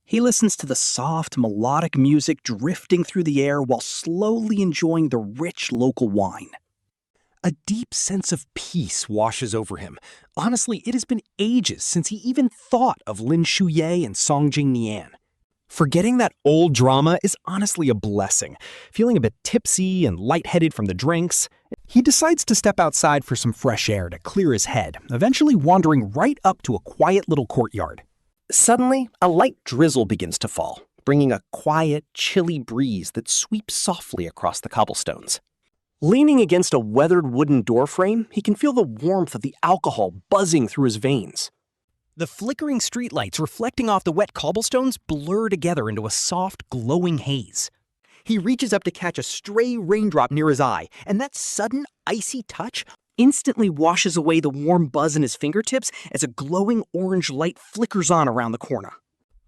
He listens to the soft, melodic music drifting through the air while slowly enjoying the rich local wine. A deep sense of peace washes over him. Honestly, it has been ages since he even thought of Lin Shuyue and Song Jingnian. Forgetting that old drama is honestly a blessing. Feeling a bit tipsy and lightheaded from the drinks, he decides to step outside for some fresh air to clear his head, eventually wandering right up to a quiet little courtyard. Suddenly, a light drizzle begins to fall, bringing a quiet, chilly breeze that sweeps softly across the cobblestones. Leaning against a weathered wooden doorframe, he can feel the warmth of the alcohol buzzing through his veins. The flickering streetlights reflecting off the wet cobblestones blur together into a soft, glowing haze. He reaches up to catch a stray raindrop near his eye, and that sudden, icy touch instantly washes away the warm buzz in his fingertips as a glowing orange light flickers on around the corner.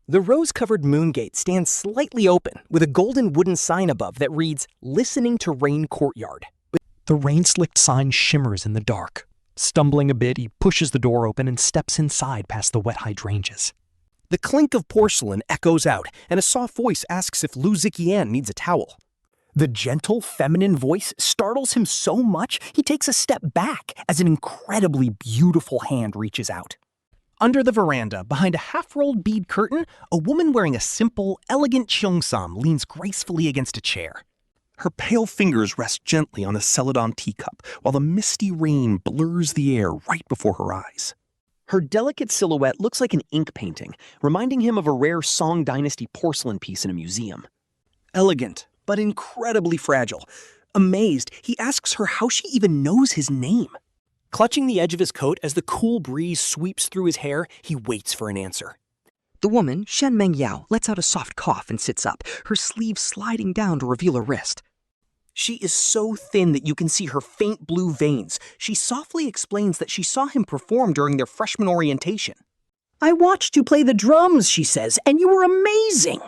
The rose-covered moon gate stands slightly open, with a golden wooden sign above that reads, "Listening to Rain Courtyard." The rain-slicked sign shimmers in the dark. Stumbling a bit, he pushes the door open and steps inside past the wet hydrangeas. The clink of porcelain echoes out, and a soft voice asks if Lu Ziqian needs a towel. The gentle, feminine voice startles him so much, he takes a step back as an incredibly beautiful hand reaches out. Under the veranda, behind a half-rolled bead curtain, a woman wearing a simple, elegant cheongsam leans gracefully against a chair. Her pale fingers rest gently on a celadon teacup, while the misty rain blurs the air right before her eyes. Her delicate silhouette looks like an ink painting, reminding him of a rare Song Dynasty porcelain piece in a museum. Elegant, but incredibly fragile. Amazed, he asks her how she even knows his name. Clutching the edge of his coat as the cool breeze sweeps through his hair, he waits for an answer. The woman, Shen Mengyao, lets out a soft cough and sits up, her sleeve sliding down to reveal a wrist. She is so thin that you can see her faint blue veins. She softly explains that she saw him perform during their freshman orientation. "I watched you play the drums," she says, "and you were amazing."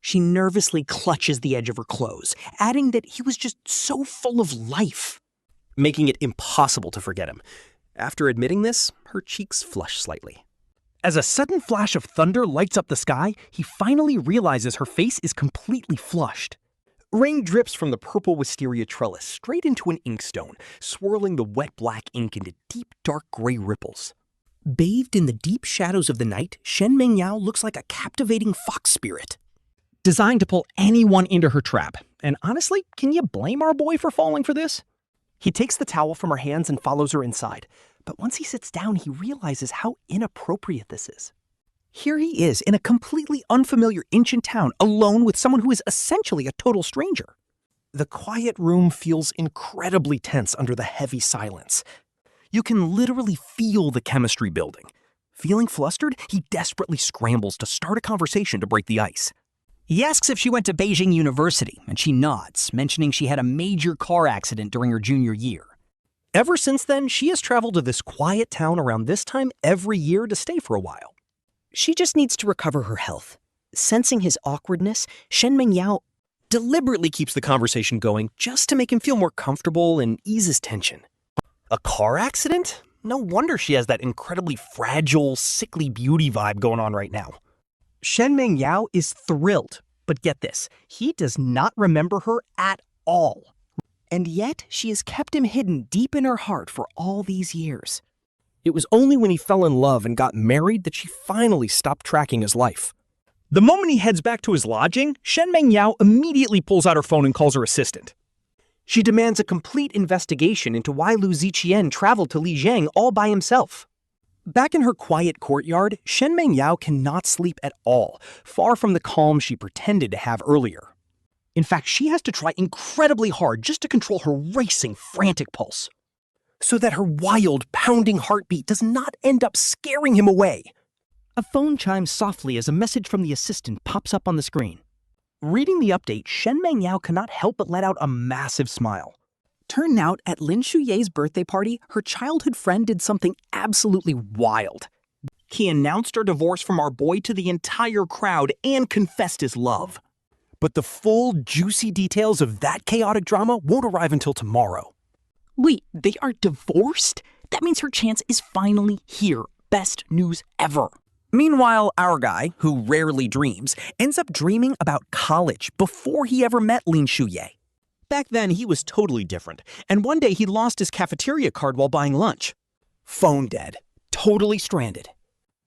She nervously clutches the edge of her clothes, adding that he was just so full of life, making it impossible to forget him. After admitting this, her cheeks flush slightly. As a sudden flash of thunder lights up the sky, he finally realizes her face is completely flushed. Rain drips from the purple wisteria trellis straight into an inkstone, swirling the wet black ink into deep dark gray ripples. Bathed in the deep shadows of the night, Shen Mengyao looks like a captivating fox spirit, designed to pull anyone into her trap. And honestly, can you blame our boy for falling for this? He takes the towel from her hands and follows her inside. But once he sits down, he realizes how inappropriate this is. Here he is in a completely unfamiliar ancient town, alone with someone who is essentially a total stranger. The quiet room feels incredibly tense under the heavy silence. You can literally feel the chemistry building. Feeling flustered, he desperately scrambles to start a conversation to break the ice. He asks if she went to Beijing University, and she nods, mentioning she had a major car accident during her junior year. Ever since then, she has traveled to this quiet town around this time every year to stay for a while. She just needs to recover her health. Sensing his awkwardness, Shen Mengyao deliberately keeps the conversation going just to make him feel more comfortable and ease his tension. A car accident? No wonder she has that incredibly fragile, sickly beauty vibe going on right now. Shen Mengyao is thrilled, but get this, he does not remember her at all. And yet, she has kept him hidden deep in her heart for all these years. It was only when he fell in love and got married that she finally stopped tracking his life. The moment he heads back to his lodging, Shen Mengyao immediately pulls out her phone and calls her assistant. She demands a complete investigation into why Lu Ziqian traveled to Lijiang all by himself. Back in her quiet courtyard, Shen Mengyao cannot sleep at all, far from the calm she pretended to have earlier. In fact, she has to try incredibly hard just to control her racing, frantic pulse, so that her wild, pounding heartbeat does not end up scaring him away. A phone chimes softly as a message from the assistant pops up on the screen. Reading the update, Shen Mengyao cannot help but let out a massive smile. Turned out, at Lin Shuye's birthday party, her childhood friend did something absolutely wild. He announced her divorce from our boy to the entire crowd and confessed his love. But the full, juicy details of that chaotic drama won't arrive until tomorrow. Wait, they are divorced? That means her chance is finally here. Best news ever. Meanwhile, our guy, who rarely dreams, ends up dreaming about college before he ever met Lin Shuyue. Back then, he was totally different, and one day he lost his cafeteria card while buying lunch. Phone dead. Totally stranded.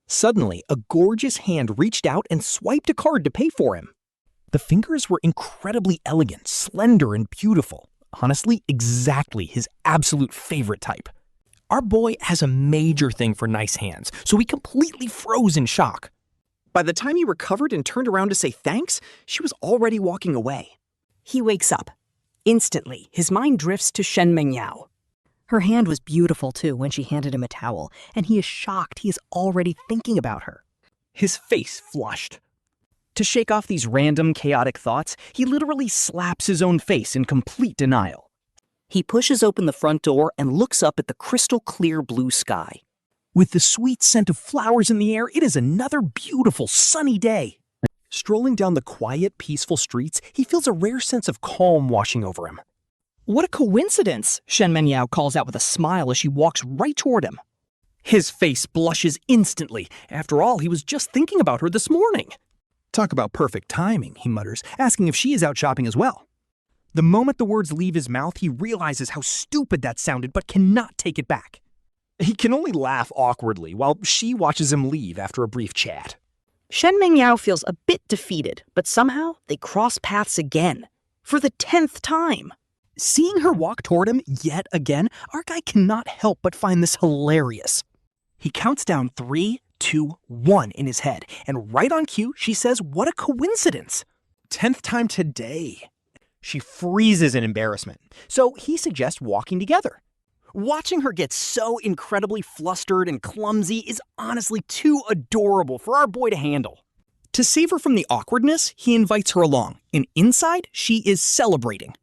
Suddenly, a gorgeous hand reached out and swiped a card to pay for him. The fingers were incredibly elegant, slender, and beautiful. Honestly, exactly his absolute favorite type. Our boy has a major thing for nice hands, so he completely froze in shock. By the time he recovered and turned around to say thanks, she was already walking away. He wakes up. Instantly, his mind drifts to Shen Mengyao. Her hand was beautiful, too, when she handed him a towel, and he is shocked he is already thinking about her. His face flushed. To shake off these random, chaotic thoughts, he literally slaps his own face in complete denial. He pushes open the front door and looks up at the crystal-clear blue sky. With the sweet scent of flowers in the air, it is another beautiful, sunny day. Strolling down the quiet, peaceful streets, he feels a rare sense of calm washing over him. What a coincidence, Shen Mengyao calls out with a smile as she walks right toward him. His face blushes instantly. After all, he was just thinking about her this morning. Talk about perfect timing, he mutters, asking if she is out shopping as well. The moment the words leave his mouth, he realizes how stupid that sounded, but cannot take it back. He can only laugh awkwardly while she watches him leave after a brief chat. Shen Mengyao feels a bit defeated, but somehow they cross paths again. For the 10th time. Seeing her walk toward him yet again, our guy cannot help but find this hilarious. He counts down 3, 2, 1 in his head, and right on cue, she says, "What a coincidence." 10th time today. She freezes in embarrassment, so he suggests walking together. Watching her get so incredibly flustered and clumsy is honestly too adorable for our boy to handle. To save her from the awkwardness, he invites her along, and inside, she is celebrating.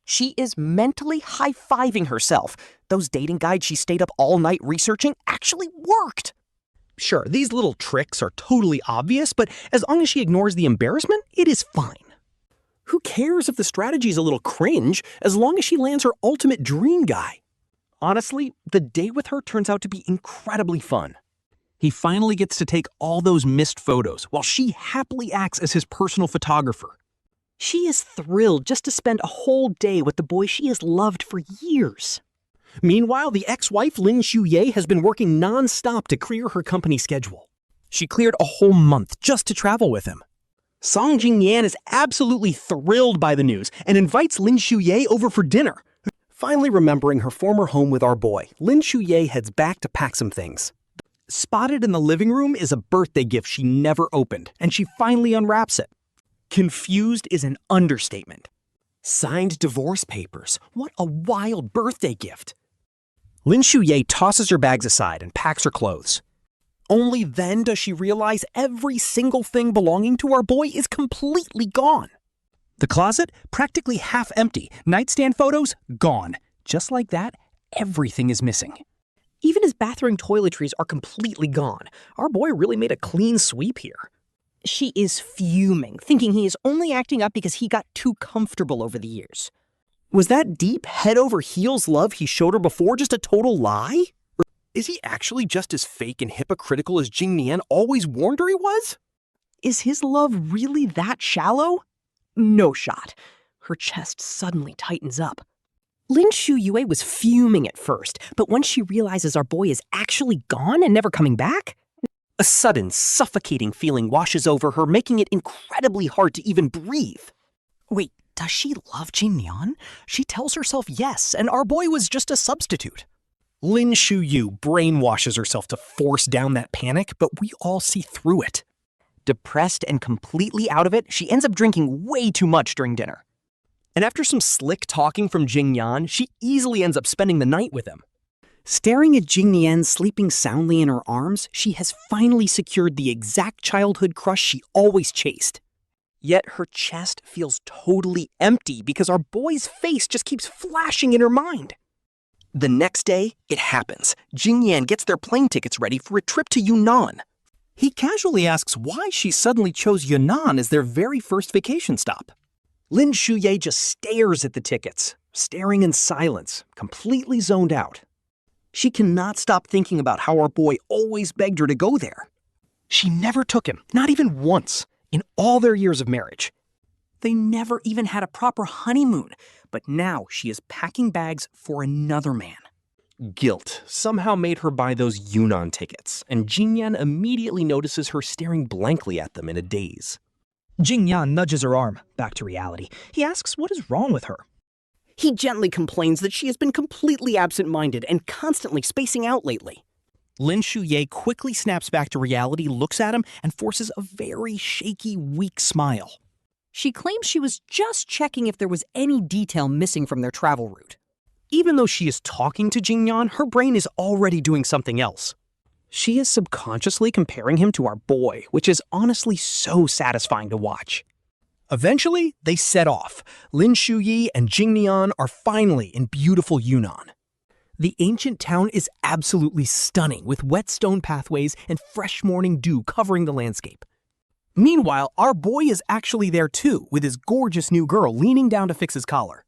She is mentally high-fiving herself. Those dating guides she stayed up all night researching actually worked. Sure, these little tricks are totally obvious, but as long as she ignores the embarrassment, it is fine. Who cares if the strategy's a little cringe, as long as she lands her ultimate dream guy? Honestly, the day with her turns out to be incredibly fun. He finally gets to take all those missed photos, while she happily acts as his personal photographer. She is thrilled just to spend a whole day with the boy she has loved for years. Meanwhile, the ex-wife Lin Shuyue has been working non-stop to clear her company schedule. She cleared a whole month just to travel with him. Song Jingnian is absolutely thrilled by the news and invites Lin Shuyue over for dinner. Finally remembering her former home with our boy, Lin Shuyue heads back to pack some things. Spotted in the living room is a birthday gift she never opened, and she finally unwraps it. Confused is an understatement. Signed divorce papers. What a wild birthday gift. Lin Shuyue tosses her bags aside and packs her clothes. Only then does she realize every single thing belonging to our boy is completely gone. The closet, practically half empty. Nightstand photos, gone. Just like that, everything is missing. Even his bathroom toiletries are completely gone. Our boy really made a clean sweep here. She is fuming, thinking he is only acting up because he got too comfortable over the years. Was that deep, head-over-heels love he showed her before just a total lie? Or is he actually just as fake and hypocritical as Jingnian always warned her he was? Is his love really that shallow? No shot. Her chest suddenly tightens up. Lin Shuyue was fuming at first, but once she realizes our boy is actually gone and never coming back, a sudden, suffocating feeling washes over her, making it incredibly hard to even breathe. Wait, does she love Jingnian? She tells herself yes, and our boy was just a substitute. Lin Shuyue brainwashes herself to force down that panic, but we all see through it. Depressed and completely out of it, she ends up drinking way too much during dinner. And after some slick talking from Jingnian, she easily ends up spending the night with him. Staring at Jingnian sleeping soundly in her arms, she has finally secured the exact childhood crush she always chased. Yet her chest feels totally empty because our boy's face just keeps flashing in her mind. The next day, it happens. Jingnian gets their plane tickets ready for a trip to Yunnan. He casually asks why she suddenly chose Yunnan as their very first vacation stop. Lin Shuyue just stares at the tickets, staring in silence, completely zoned out. She cannot stop thinking about how our boy always begged her to go there. She never took him, not even once, in all their years of marriage. They never even had a proper honeymoon, but now she is packing bags for another man. Guilt somehow made her buy those Yunnan tickets, and Jingnian immediately notices her staring blankly at them in a daze. Jingnian nudges her arm back to reality. He asks what is wrong with her. He gently complains that she has been completely absent-minded and constantly spacing out lately. Lin Shuyue quickly snaps back to reality, looks at him, and forces a very shaky, weak smile. She claims she was just checking if there was any detail missing from their travel route. Even though she is talking to Jingnian, her brain is already doing something else. She is subconsciously comparing him to our boy, which is honestly so satisfying to watch. Eventually, they set off. Lin Shuyue and Jingnian are finally in beautiful Yunnan. The ancient town is absolutely stunning, with wet stone pathways and fresh morning dew covering the landscape. Meanwhile, our boy is actually there too, with his gorgeous new girl leaning down to fix his collar.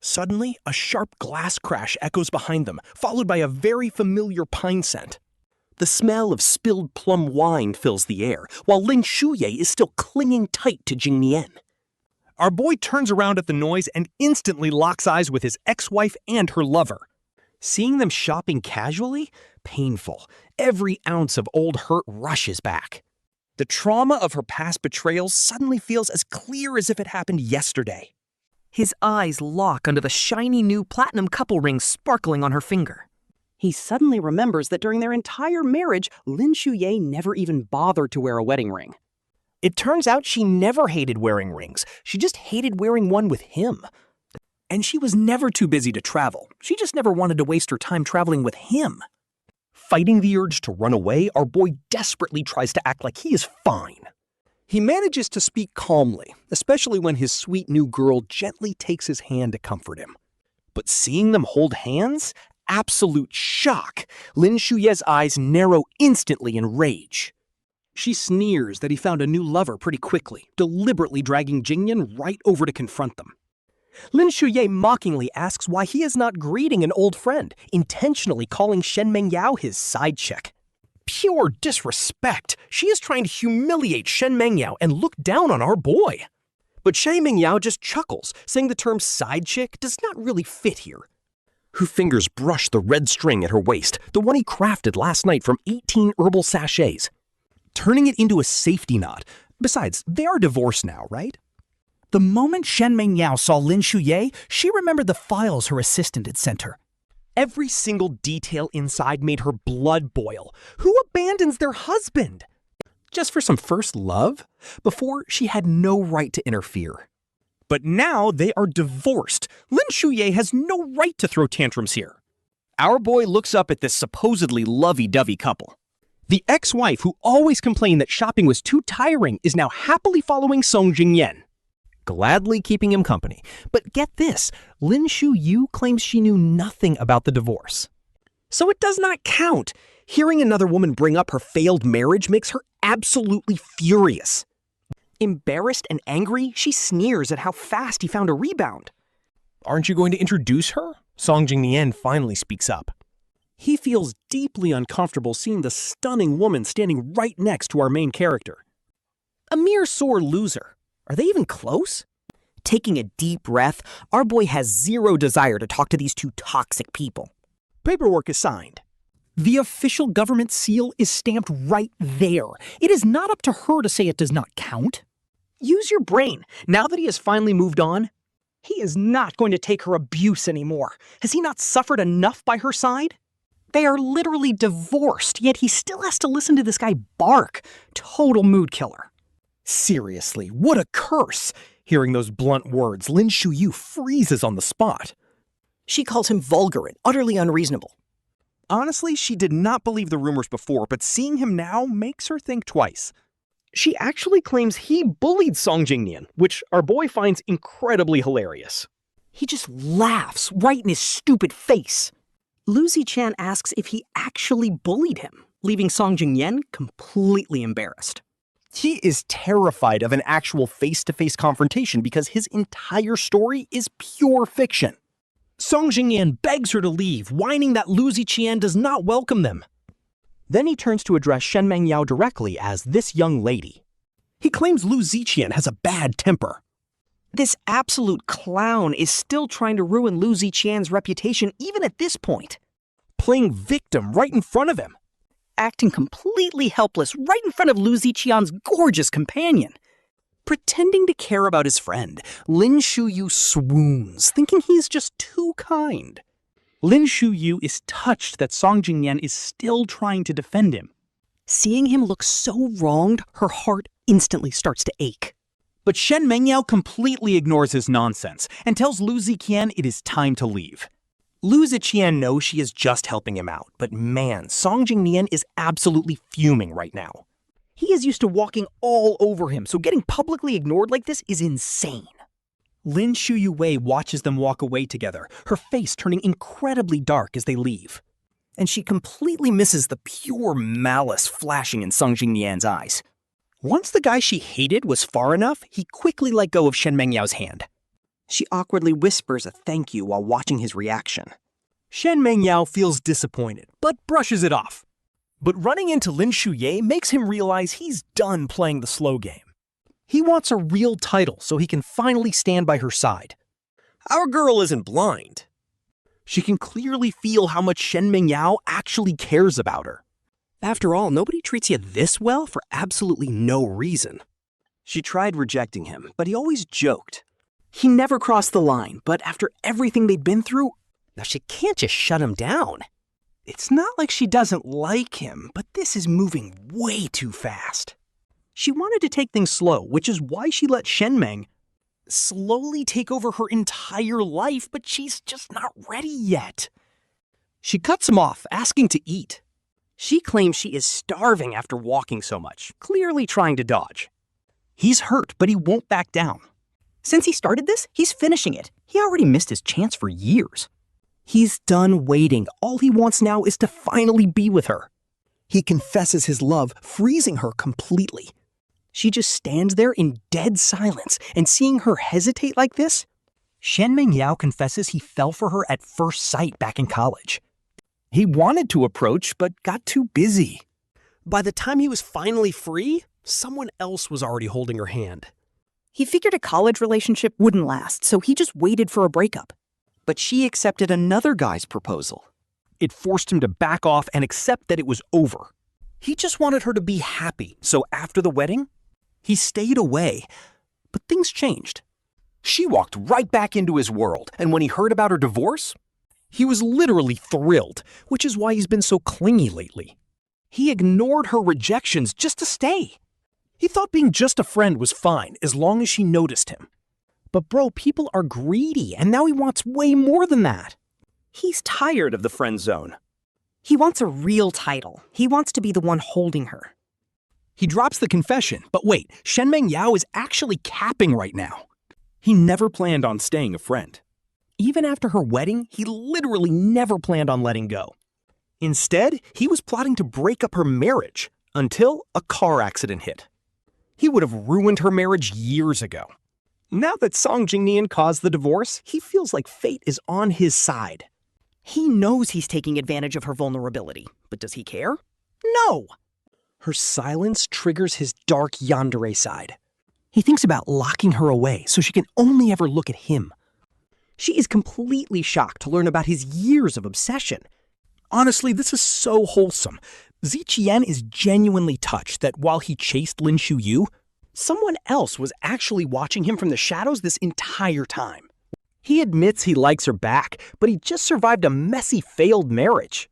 Suddenly, a sharp glass crash echoes behind them, followed by a very familiar pine scent. The smell of spilled plum wine fills the air, while Lin Shuyue is still clinging tight to Jingnian. Our boy turns around at the noise and instantly locks eyes with his ex-wife and her lover. Seeing them shopping casually? Painful. Every ounce of old hurt rushes back. The trauma of her past betrayals suddenly feels as clear as if it happened yesterday. His eyes lock under the shiny new platinum couple ring sparkling on her finger. He suddenly remembers that during their entire marriage, Lin Shuyue never even bothered to wear a wedding ring. It turns out she never hated wearing rings. She just hated wearing one with him. And she was never too busy to travel. She just never wanted to waste her time traveling with him. Fighting the urge to run away, our boy desperately tries to act like he is fine. He manages to speak calmly, especially when his sweet new girl gently takes his hand to comfort him. But seeing them hold hands? Absolute shock. Lin Shuyue's eyes narrow instantly in rage. She sneers that he found a new lover pretty quickly, deliberately dragging Jingnian right over to confront them. Lin Shuyue mockingly asks why he is not greeting an old friend, intentionally calling Shen Mengyao his side chick. Pure disrespect. She is trying to humiliate Shen Mengyao and look down on our boy. But Shen Mengyao just chuckles, saying the term side chick does not really fit here. Her fingers brush the red string at her waist, the one he crafted last night from 18 herbal sachets, turning it into a safety knot. Besides, they are divorced now, right? The moment Shen Mengyao saw Lin Shuyue, she remembered the files her assistant had sent her. Every single detail inside made her blood boil. Who abandons their husband? Just for some first love? Before, she had no right to interfere. But now they are divorced. Lin Shuyue has no right to throw tantrums here. Our boy looks up at this supposedly lovey-dovey couple. The ex-wife who always complained that shopping was too tiring is now happily following Song Jingnian, gladly keeping him company. But get this, Lin Shuyue claims she knew nothing about the divorce. So it does not count. Hearing another woman bring up her failed marriage makes her absolutely furious. Embarrassed and angry, she sneers at how fast he found a rebound. Aren't you going to introduce her? Song Jingnian finally speaks up. He feels deeply uncomfortable seeing the stunning woman standing right next to our main character. A mere sore loser. Are they even close? Taking a deep breath, our boy has zero desire to talk to these two toxic people. Paperwork is signed. The official government seal is stamped right there. It is not up to her to say it does not count. Use your brain. Now that he has finally moved on, he is not going to take her abuse anymore. Has he not suffered enough by her side? They are literally divorced, yet he still has to listen to this guy bark. Total mood killer. Seriously, what a curse! Hearing those blunt words, Lin Shuyue freezes on the spot. She calls him vulgar and utterly unreasonable. Honestly, she did not believe the rumors before, but seeing him now makes her think twice. She actually claims he bullied Song Jingnian, which our boy finds incredibly hilarious. He just laughs right in his stupid face. Lu Ziqian asks if he actually bullied him, leaving Song Jingnian completely embarrassed. He is terrified of an actual face-to-face confrontation because his entire story is pure fiction. Song Jingnian begs her to leave, whining that Lu Ziqian does not welcome them. Then he turns to address Shen Mengyao directly as this young lady. He claims Lu Ziqian has a bad temper. This absolute clown is still trying to ruin Lu Ziqian's reputation even at this point. Playing victim right in front of him. Acting completely helpless right in front of Lu Ziqian's gorgeous companion. Pretending to care about his friend, Lin Shuyue swoons, thinking he's just too kind. Lin Shuyue is touched that Song Jingnian is still trying to defend him. Seeing him look so wronged, her heart instantly starts to ache. But Shen Mengyao completely ignores his nonsense and tells Lu Ziqian it is time to leave. Lu Ziqian knows she is just helping him out, but man, Song Jingnian is absolutely fuming right now. He is used to walking all over him, so getting publicly ignored like this is insane. Lin Shuyue watches them walk away together, her face turning incredibly dark as they leave. And she completely misses the pure malice flashing in Song Jingnian's eyes. Once the guy she hated was far enough, he quickly let go of Shen Mengyao's hand. She awkwardly whispers a thank you while watching his reaction. Shen Mengyao feels disappointed, but brushes it off. But running into Lin Shuyue makes him realize he's done playing the slow game. He wants a real title so he can finally stand by her side. Our girl isn't blind. She can clearly feel how much Shen Mengyao actually cares about her. After all, nobody treats you this well for absolutely no reason. She tried rejecting him, but he always joked. He never crossed the line, but after everything they'd been through, Now she can't just shut him down. It's not like she doesn't like him, but this is moving way too fast. She wanted to take things slow, which is why she let Shen Meng slowly take over her entire life, but she's just not ready yet. She cuts him off, asking to eat. She claims she is starving after walking so much, clearly trying to dodge. He's hurt, but he won't back down. since he started this, he's finishing it. He already missed his chance for years. He's done waiting. All he wants now is to finally be with her. He confesses his love, freezing her completely. She just stands there in dead silence, and seeing her hesitate like this, Shen Mengyao confesses he fell for her at first sight back in college. He wanted to approach, but got too busy. By the time he was finally free, someone else was already holding her hand. He figured a college relationship wouldn't last, so he just waited for a breakup. But she accepted another guy's proposal. It forced him to back off and accept that it was over. He just wanted her to be happy, so after the wedding, he stayed away. But things changed. She walked right back into his world, and when he heard about her divorce, he was literally thrilled, which is why he's been so clingy lately. He ignored her rejections just to stay. He thought being just a friend was fine as long as she noticed him. But bro, people are greedy, and now he wants way more than that. He's tired of the friend zone. He wants a real title. He wants to be the one holding her. He drops the confession, but wait, Shen Mengyao is actually capping right now. He never planned on staying a friend. Even after her wedding, he literally never planned on letting go. Instead, he was plotting to break up her marriage until a car accident hit. He would have ruined her marriage years ago. Now that Song Jingnian caused the divorce, he feels like fate is on his side. He knows he's taking advantage of her vulnerability, but does he care? No! Her silence triggers his dark yandere side. He thinks about locking her away so she can only ever look at him. She is completely shocked to learn about his years of obsession. Honestly, this is so wholesome. Ziqian is genuinely touched that while he chased Lin Shuyue, someone else was actually watching him from the shadows this entire time. He admits he likes her back, but he just survived a messy failed marriage.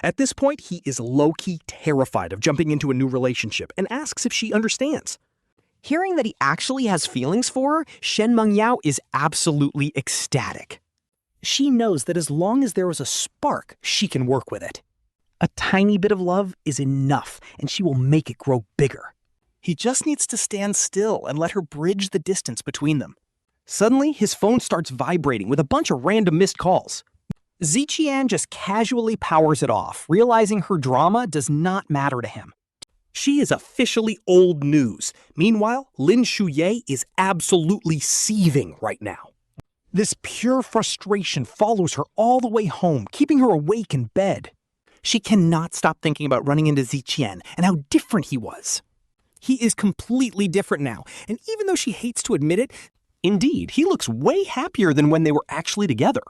At this point, he is low-key terrified of jumping into a new relationship and asks if she understands. Hearing that he actually has feelings for her, Shen Mengyao is absolutely ecstatic. She knows that as long as there is a spark, she can work with it. A tiny bit of love is enough, and she will make it grow bigger. He just needs to stand still and let her bridge the distance between them. Suddenly, his phone starts vibrating with a bunch of random missed calls. Ziqian just casually powers it off, realizing her drama does not matter to him. She is officially old news. Meanwhile, Lin Shuyue is absolutely seething right now. This pure frustration follows her all the way home, keeping her awake in bed. She cannot stop thinking about running into Ziqian and how different he was. He is completely different now, and even though she hates to admit it, indeed, he looks way happier than when they were actually together.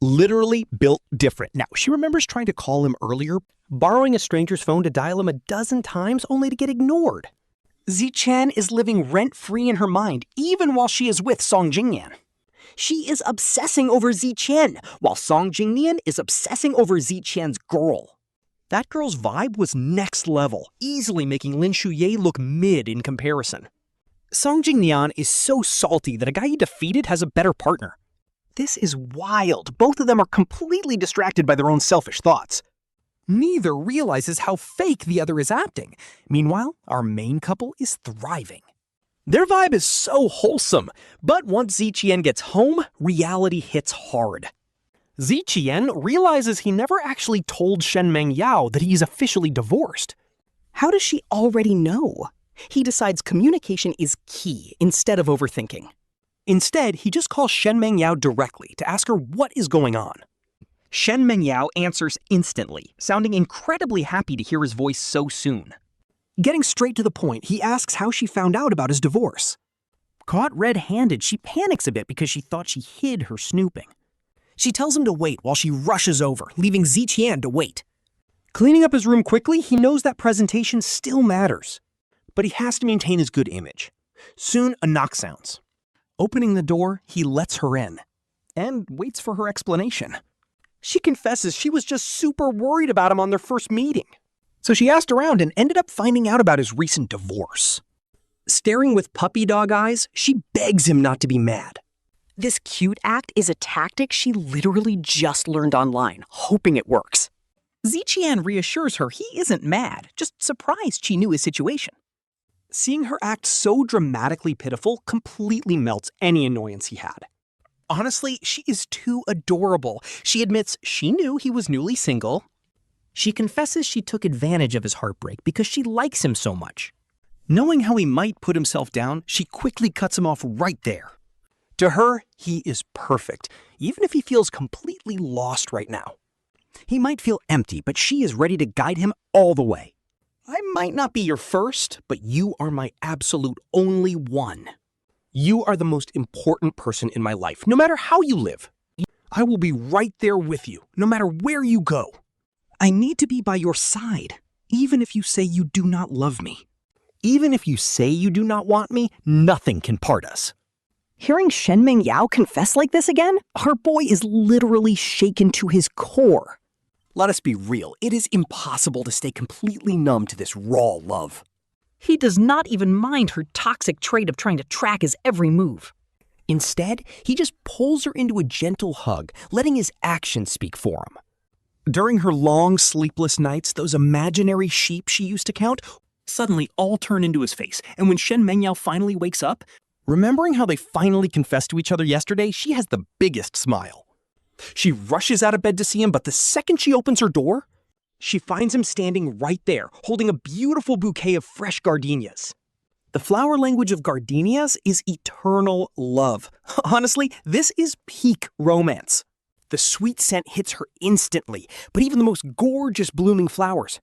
Literally built different. Now, she remembers trying to call him earlier, borrowing a stranger's phone to dial him a dozen times only to get ignored. Ziqian is living rent-free in her mind, even while she is with Song Jingnian. She is obsessing over Ziqian, while Song Jingnian is obsessing over Ziqian's girl. That girl's vibe was next level, easily making Lin Shuyue look mid in comparison. Song Jingnian is so salty that a guy he defeated has a better partner. This is wild. Both of them are completely distracted by their own selfish thoughts. Neither realizes how fake the other is acting. Meanwhile, our main couple is thriving. Their vibe is so wholesome, but once Ziqian gets home, reality hits hard. Ziqian realizes he never actually told Shen Mengyao that he's officially divorced. How does she already know? He decides communication is key instead of overthinking. Instead, he just calls Shen Mengyao directly to ask her what is going on. Shen Mengyao answers instantly, sounding incredibly happy to hear his voice so soon. Getting straight to the point, he asks how she found out about his divorce. Caught red-handed, she panics a bit because she thought she hid her snooping. She tells him to wait while she rushes over, leaving Ziqian to wait. Cleaning up his room quickly, he knows that presentation still matters. But he has to maintain his good image. Soon, a knock sounds. Opening the door, he lets her in and waits for her explanation. She confesses she was just super worried about him on their first meeting. So she asked around and ended up finding out about his recent divorce. Staring with puppy dog eyes, she begs him not to be mad. This cute act is a tactic she literally just learned online, hoping it works. Ziqian reassures her he isn't mad, just surprised she knew his situation. Seeing her act so dramatically pitiful completely melts any annoyance he had. Honestly, she is too adorable. She admits she knew he was newly single. She confesses she took advantage of his heartbreak because she likes him so much. Knowing how he might put himself down, she quickly cuts him off right there. To her, he is perfect, even if he feels completely lost right now. He might feel empty, but she is ready to guide him all the way. I might not be your first, but you are my absolute only one. You are the most important person in my life, no matter how you live. I will be right there with you, no matter where you go. I need to be by your side, even if you say you do not love me. Even if you say you do not want me, nothing can part us. Hearing Shen Mengyao confess like this again, our boy is literally shaken to his core. Let us be real, it is impossible to stay completely numb to this raw love. He does not even mind her toxic trait of trying to track his every move. Instead, he just pulls her into a gentle hug, letting his actions speak for him. During her long, sleepless nights, those imaginary sheep she used to count suddenly all turn into his face, and when Shen Mengyao finally wakes up, remembering how they finally confessed to each other yesterday, she has the biggest smile. She rushes out of bed to see him, but the second she opens her door, she finds him standing right there, holding a beautiful bouquet of fresh gardenias. The flower language of gardenias is eternal love. Honestly, this is peak romance. The sweet scent hits her instantly, but even the most gorgeous blooming flowers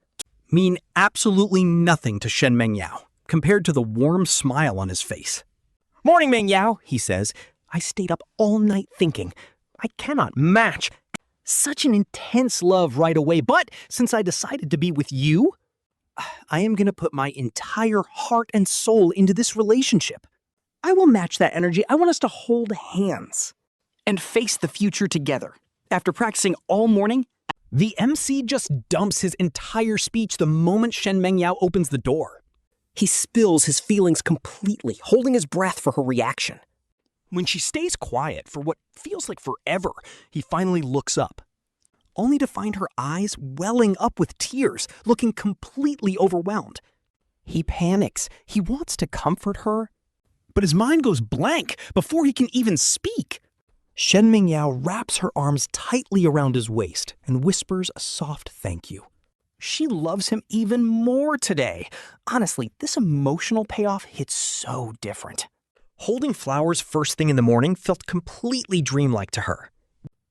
mean absolutely nothing to Shen Mengyao, compared to the warm smile on his face. "Morning, Mengyao," he says. "I stayed up all night thinking. I cannot match such an intense love right away, but since I decided to be with you, I am going to put my entire heart and soul into this relationship. I will match that energy. I want us to hold hands and face the future together." After practicing all morning, The MC just dumps his entire speech the moment Shen Mengyao opens the door. He spills his feelings completely, holding his breath for her reaction. When she stays quiet for what feels like forever, he finally looks up, only to find her eyes welling up with tears, looking completely overwhelmed. He panics. He wants to comfort her, but his mind goes blank before he can even speak. Shen Mengyao wraps her arms tightly around his waist and whispers a soft thank you. She loves him even more today. Honestly, this emotional payoff hits so different. Holding flowers first thing in the morning felt completely dreamlike to her.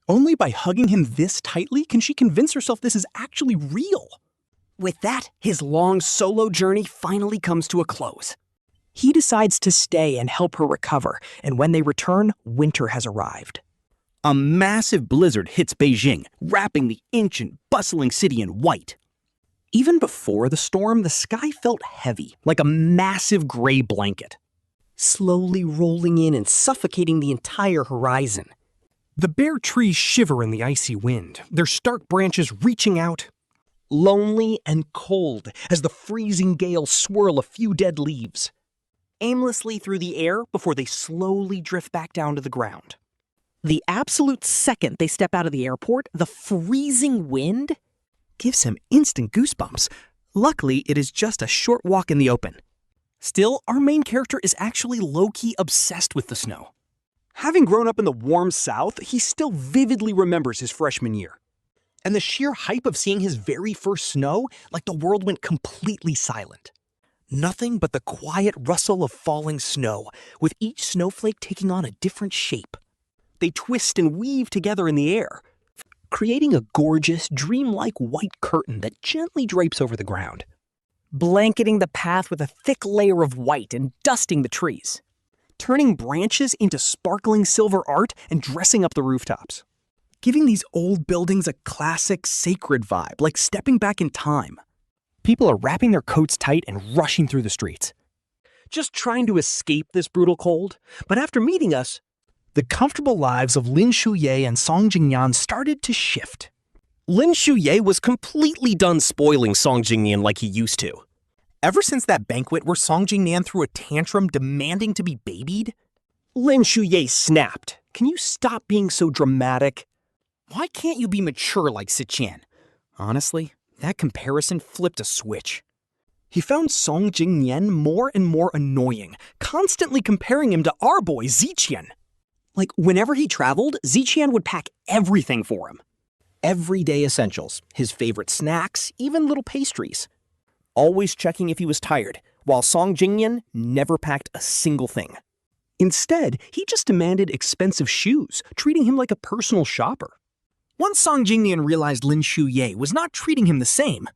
Only by hugging him this tightly can she convince herself this is actually real. With that, his long solo journey finally comes to a close. He decides to stay and help her recover, and when they return, winter has arrived. A massive blizzard hits Beijing, wrapping the ancient, bustling city in white. Even before the storm, the sky felt heavy, like a massive gray blanket, slowly rolling in and suffocating the entire horizon. The bare trees shiver in the icy wind, their stark branches reaching out, lonely and cold as the freezing gales swirl a few dead leaves aimlessly through the air before they slowly drift back down to the ground. The absolute second they step out of the airport, the freezing wind gives him instant goosebumps. Luckily, it is just a short walk in the open. Still, our main character is actually low-key obsessed with the snow. Having grown up in the warm South, he still vividly remembers his freshman year. And the sheer hype of seeing his very first snow, like the world went completely silent. Nothing but the quiet rustle of falling snow, with each snowflake taking on a different shape. They twist and weave together in the air, creating a gorgeous, dreamlike white curtain that gently drapes over the ground, blanketing the path with a thick layer of white and dusting the trees, turning branches into sparkling silver art and dressing up the rooftops, giving these old buildings a classic, sacred vibe, like stepping back in time. People are wrapping their coats tight and rushing through the streets, just trying to escape this brutal cold. But after meeting us, the comfortable lives of Lin Shuyue and Song Jingnian started to shift. Lin Shuyue was completely done spoiling Song Jingnian like he used to. Ever since that banquet where Song Jingnian threw a tantrum demanding to be babied, Lin Shuyue snapped. "Can you stop being so dramatic? Why can't you be mature like Ziqian?" Honestly, that comparison flipped a switch. He found Song Jingnian more and more annoying, constantly comparing him to our boy Ziqian. Like, whenever he traveled, Ziqian would pack everything for him. Everyday essentials, his favorite snacks, even little pastries. Always checking if he was tired, while Song Jingnian never packed a single thing. Instead, he just demanded expensive shoes, treating him like a personal shopper. Once Song Jingnian realized Lin Shuyue was not treating him the same,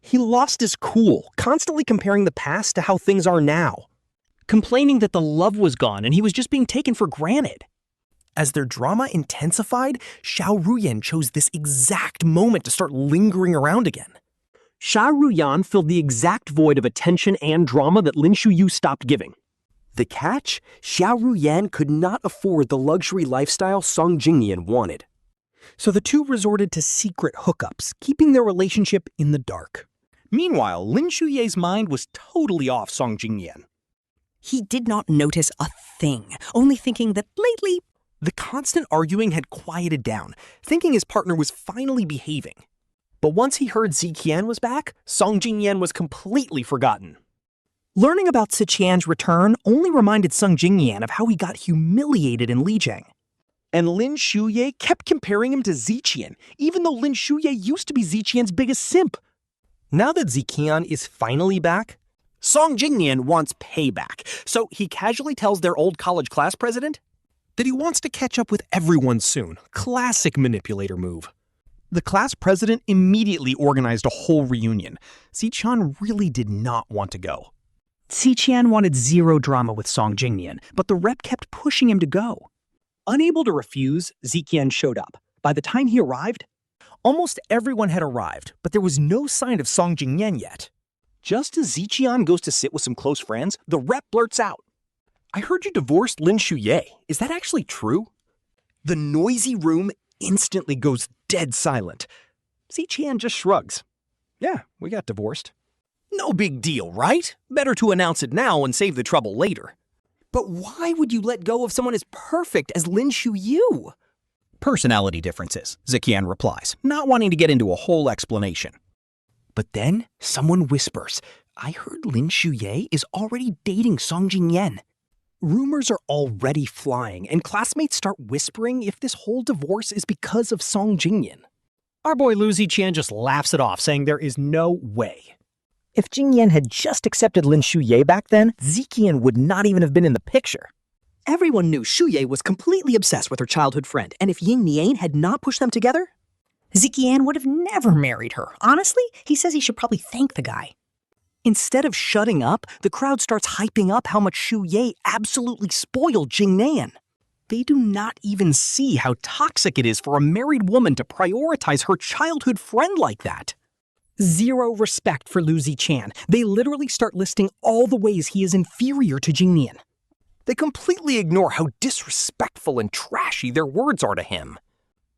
he lost his cool, constantly comparing the past to how things are now, complaining that the love was gone and he was just being taken for granted. As their drama intensified, Xiao Ruyan chose this exact moment to start lingering around again. Xiao Ruyan filled the exact void of attention and drama that Lin Shuyue stopped giving. The catch? Xiao Ruyan could not afford the luxury lifestyle Song Jingnian wanted. So the two resorted to secret hookups, keeping their relationship in the dark. Meanwhile, Lin Shuyue's mind was totally off Song Jingnian. He did not notice a thing, only thinking that lately, the constant arguing had quieted down, thinking his partner was finally behaving. But once he heard Ziqian was back, Song Jingnian was completely forgotten. Learning about Ziqian's return only reminded Song Jingnian of how he got humiliated in Lijiang. And Lin Shuyue kept comparing him to Ziqian, even though Lin Shuyue used to be Ziqian's biggest simp. Now that Ziqian is finally back, Song Jingnian wants payback, so he casually tells their old college class president that he wants to catch up with everyone soon. Classic manipulator move. The class president immediately organized a whole reunion. Ziqian really did not want to go. Ziqian wanted zero drama with Song Jingnian, but the rep kept pushing him to go. Unable to refuse, Ziqian showed up. By the time he arrived, almost everyone had arrived, but there was no sign of Song Jingnian yet. Just as Ziqian goes to sit with some close friends, the rep blurts out, "I heard you divorced Lin Shuyue. Is that actually true?" The noisy room instantly goes dead silent. Ziqian just shrugs. Yeah, we got divorced. No big deal, right? Better to announce it now and save the trouble later. But why would you let go of someone as perfect as Lin Shuyue? Personality differences, Ziqian replies, not wanting to get into a whole explanation. But then someone whispers, I heard Lin Shuyue is already dating Song Jingnian. Rumors are already flying, and classmates start whispering if this whole divorce is because of Song Jingnian. Our boy Lu Ziqian just laughs it off, saying there is no way. If Jingnian had just accepted Lin Shuyue back then, Ziqian would not even have been in the picture. Everyone knew Shuyue was completely obsessed with her childhood friend, and if Ying Nian had not pushed them together, Ziqian would have never married her. Honestly, he says he should probably thank the guy. Instead of shutting up, the crowd starts hyping up how much Shuyue absolutely spoiled Jingnian. They do not even see how toxic it is for a married woman to prioritize her childhood friend like that. Zero respect for Lu Ziqian. They literally start listing all the ways he is inferior to Jingnian. They completely ignore how disrespectful and trashy their words are to him.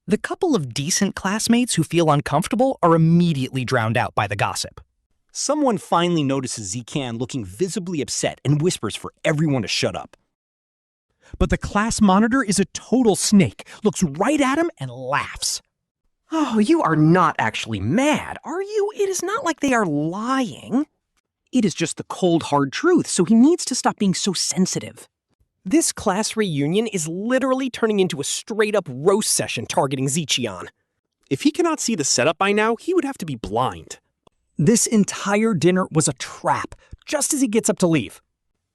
The couple of decent classmates who feel uncomfortable are immediately drowned out by the gossip. Someone finally notices Ziqian looking visibly upset and whispers for everyone to shut up. But the class monitor is a total snake, looks right at him and laughs. Oh, you are not actually mad, are you? It is not like they are lying. It is just the cold, hard truth, so he needs to stop being so sensitive. This class reunion is literally turning into a straight-up roast session targeting Ziqian. If he cannot see the setup by now, he would have to be blind. This entire dinner was a trap, just as he gets up to leave.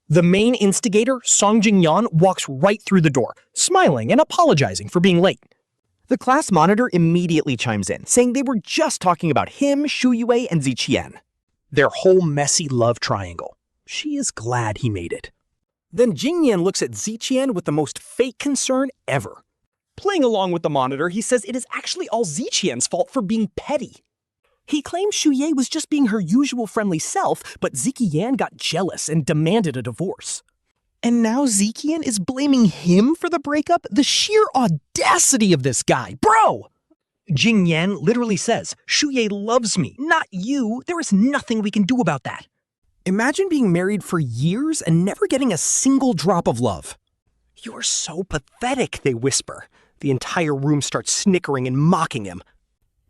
The main instigator, Song Jingnian, walks right through the door, smiling and apologizing for being late. The class monitor immediately chimes in, saying they were just talking about him, Shuyue, and Ziqian. Their whole messy love triangle. She is glad he made it. Then Jingnian looks at Ziqian with the most fake concern ever. Playing along with the monitor, he says it is actually all Ziqian's fault for being petty. He claims Shuyue was just being her usual friendly self, but Ziqian got jealous and demanded a divorce. And now Ziqian is blaming him for the breakup? The sheer audacity of this guy, bro! Jingnian literally says, Shuyue loves me, not you. There is nothing we can do about that. Imagine being married for years and never getting a single drop of love. You're so pathetic, they whisper. The entire room starts snickering and mocking him.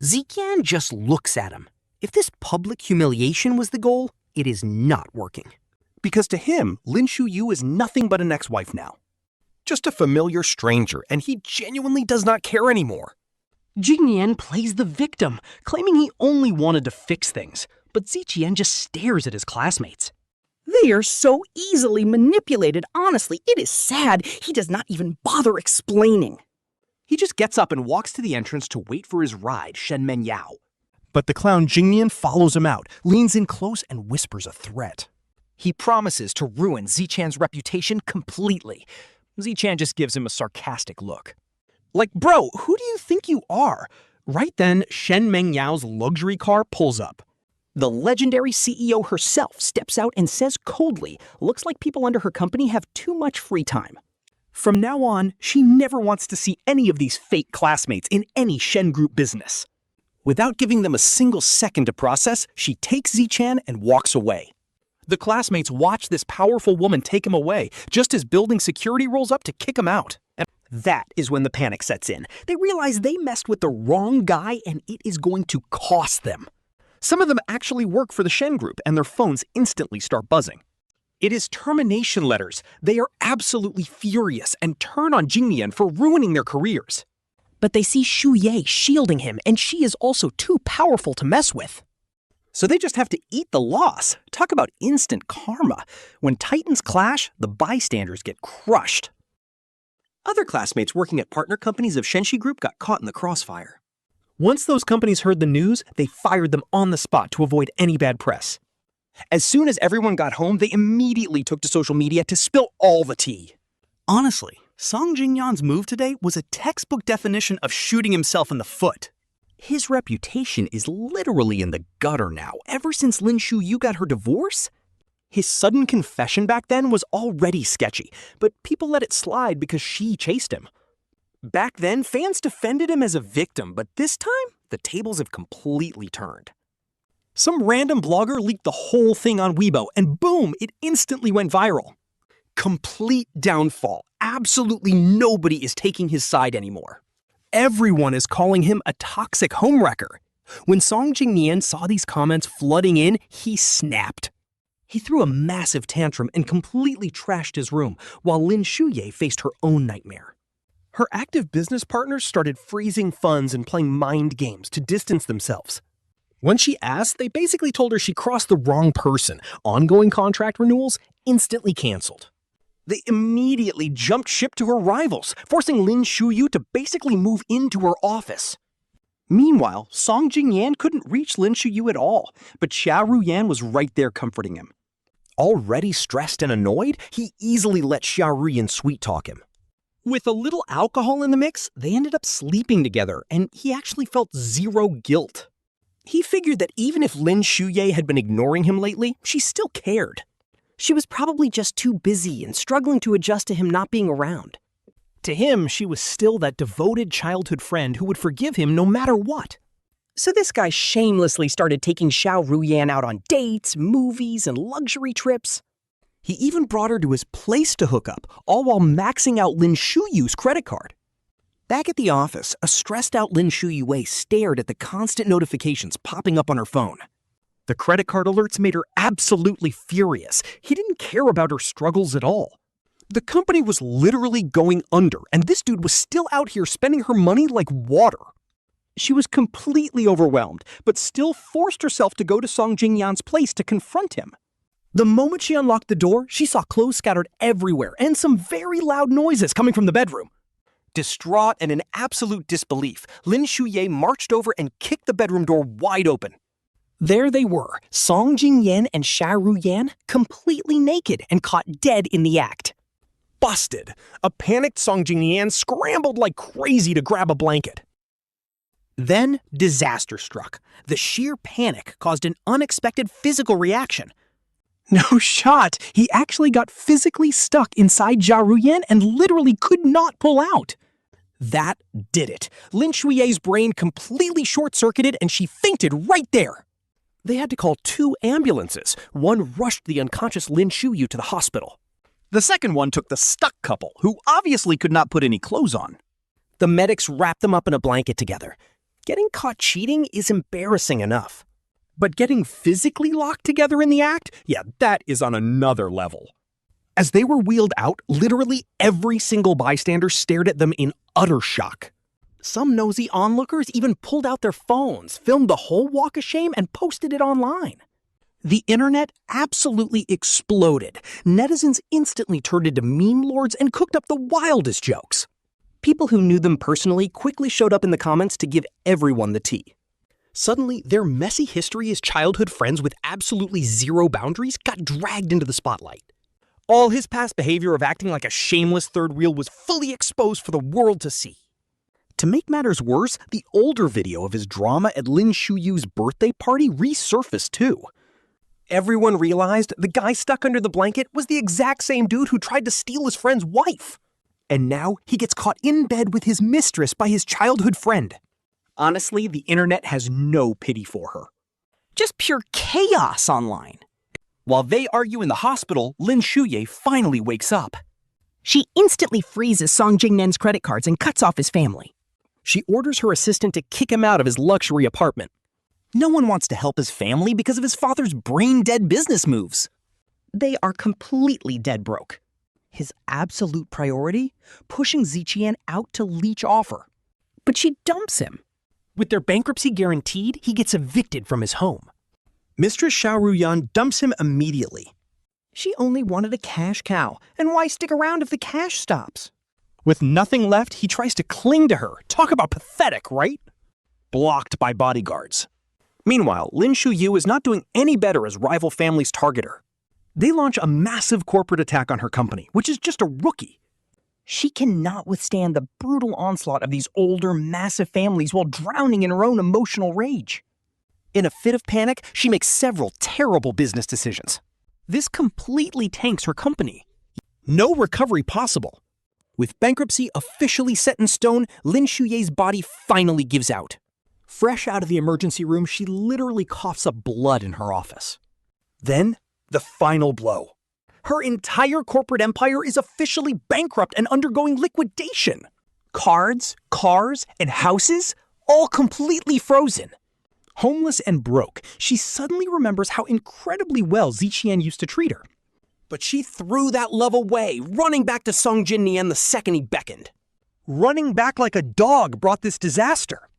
Ziqian just looks at him. If this public humiliation was the goal, it is not working. Because to him, Lin Shuyue is nothing but an ex-wife now. Just a familiar stranger, and he genuinely does not care anymore. Jingnian plays the victim, claiming he only wanted to fix things, but Ziqian just stares at his classmates. They are so easily manipulated, honestly, it is sad. He does not even bother explaining. He just gets up and walks to the entrance to wait for his ride, Shen Mengyao. But the clown Jingnian follows him out, leans in close, and whispers a threat. He promises to ruin Ziqian's reputation completely. Ziqian just gives him a sarcastic look. Like, bro, who do you think you are? Right then, Shen Mengyao's luxury car pulls up. The legendary CEO herself steps out and says coldly, looks like people under her company have too much free time. From now on, she never wants to see any of these fake classmates in any Shen Group business. Without giving them a single second to process, she takes Ziqian and walks away. The classmates watch this powerful woman take him away, just as building security rolls up to kick him out. And that is when the panic sets in. They realize they messed with the wrong guy and it is going to cost them. Some of them actually work for the Shen Group and their phones instantly start buzzing. It is termination letters. They are absolutely furious and turn on Jingnian for ruining their careers. But they see Shuyue shielding him, and she is also too powerful to mess with. So they just have to eat the loss. Talk about instant karma. When titans clash, the bystanders get crushed. Other classmates working at partner companies of Shenshi Group got caught in the crossfire. Once those companies heard the news, they fired them on the spot to avoid any bad press. As soon as everyone got home, they immediately took to social media to spill all the tea. Honestly, Song Jingnian's move today was a textbook definition of shooting himself in the foot. His reputation is literally in the gutter now, ever since Lin Shuyue got her divorce. His sudden confession back then was already sketchy, but people let it slide because she chased him. Back then, fans defended him as a victim, but this time, the tables have completely turned. Some random blogger leaked the whole thing on Weibo, and boom, it instantly went viral. Complete downfall. Absolutely nobody is taking his side anymore. Everyone is calling him a toxic homewrecker. When Song Jingnian saw these comments flooding in, he snapped. He threw a massive tantrum and completely trashed his room, while Lin Shuyue faced her own nightmare. Her active business partners started freezing funds and playing mind games to distance themselves. When she asked, they basically told her she crossed the wrong person. Ongoing contract renewals instantly canceled. They immediately jumped ship to her rivals, forcing Lin Shuyue to basically move into her office. Meanwhile, Song Jingnian couldn't reach Lin Shuyue at all, but Xia Ruyan was right there comforting him. Already stressed and annoyed, he easily let Xia Ruyan sweet-talk him. With a little alcohol in the mix, they ended up sleeping together, and he actually felt zero guilt. He figured that even if Lin Shuyue had been ignoring him lately, she still cared. She was probably just too busy and struggling to adjust to him not being around. To him, she was still that devoted childhood friend who would forgive him no matter what. So this guy shamelessly started taking Xiao Ruyan out on dates, movies, and luxury trips. He even brought her to his place to hook up, all while maxing out Lin Shuyue's credit card. Back at the office, a stressed-out Lin Shuyue stared at the constant notifications popping up on her phone. The credit card alerts made her absolutely furious. He didn't care about her struggles at all. The company was literally going under, and this dude was still out here spending her money like water. She was completely overwhelmed, but still forced herself to go to Song Jingnian's place to confront him. The moment she unlocked the door, she saw clothes scattered everywhere and some very loud noises coming from the bedroom. Distraught and in absolute disbelief, Lin Shuyue marched over and kicked the bedroom door wide open. There they were, Song Jingnian and Xia Ruyan, completely naked and caught dead in the act. Busted! A panicked Song Jingnian scrambled like crazy to grab a blanket. Then, disaster struck. The sheer panic caused an unexpected physical reaction. No shot! He actually got physically stuck inside Xia Ruyan and literally could not pull out. That did it. Lin Shuye's brain completely short-circuited and she fainted right there. They had to call 2 ambulances. One rushed the unconscious Lin Shuyue to the hospital. The second one took the stuck couple, who obviously could not put any clothes on. The medics wrapped them up in a blanket together. Getting caught cheating is embarrassing enough. But getting physically locked together in the act? Yeah, that is on another level. As they were wheeled out, literally every single bystander stared at them in utter shock. Some nosy onlookers even pulled out their phones, filmed the whole walk of shame, and posted it online. The internet absolutely exploded. Netizens instantly turned into meme lords and cooked up the wildest jokes. People who knew them personally quickly showed up in the comments to give everyone the tea. Suddenly, their messy history as childhood friends with absolutely zero boundaries got dragged into the spotlight. All his past behavior of acting like a shameless third wheel was fully exposed for the world to see. To make matters worse, the older video of his drama at Lin Shuyue's birthday party resurfaced too. Everyone realized the guy stuck under the blanket was the exact same dude who tried to steal his friend's wife. And now he gets caught in bed with his mistress by his childhood friend. Honestly, the internet has no pity for her. Just pure chaos online. While they argue in the hospital, Lin Shuyue finally wakes up. She instantly freezes Song Jingnian's credit cards and cuts off his family. She orders her assistant to kick him out of his luxury apartment. No one wants to help his family because of his father's brain-dead business moves. They are completely dead broke. His absolute priority? Pushing Ziqian out to leech off her. But she dumps him. With their bankruptcy guaranteed, he gets evicted from his home. Mistress Xiao Ruyan dumps him immediately. She only wanted a cash cow, and why stick around if the cash stops? With nothing left, he tries to cling to her. Talk about pathetic, right? Blocked by bodyguards. Meanwhile, Lin Shuyue is not doing any better as rival families target her. They launch a massive corporate attack on her company, which is just a rookie. She cannot withstand the brutal onslaught of these older, massive families while drowning in her own emotional rage. In a fit of panic, she makes several terrible business decisions. This completely tanks her company. No recovery possible. With bankruptcy officially set in stone, Lin Shuye's body finally gives out. Fresh out of the emergency room, she literally coughs up blood in her office. Then, the final blow. Her entire corporate empire is officially bankrupt and undergoing liquidation. Cards, cars, and houses, all completely frozen. Homeless and broke, she suddenly remembers how incredibly well Ziqian used to treat her. But she threw that love away, running back to Song Jingnian the second he beckoned. Running back like a dog brought this disaster.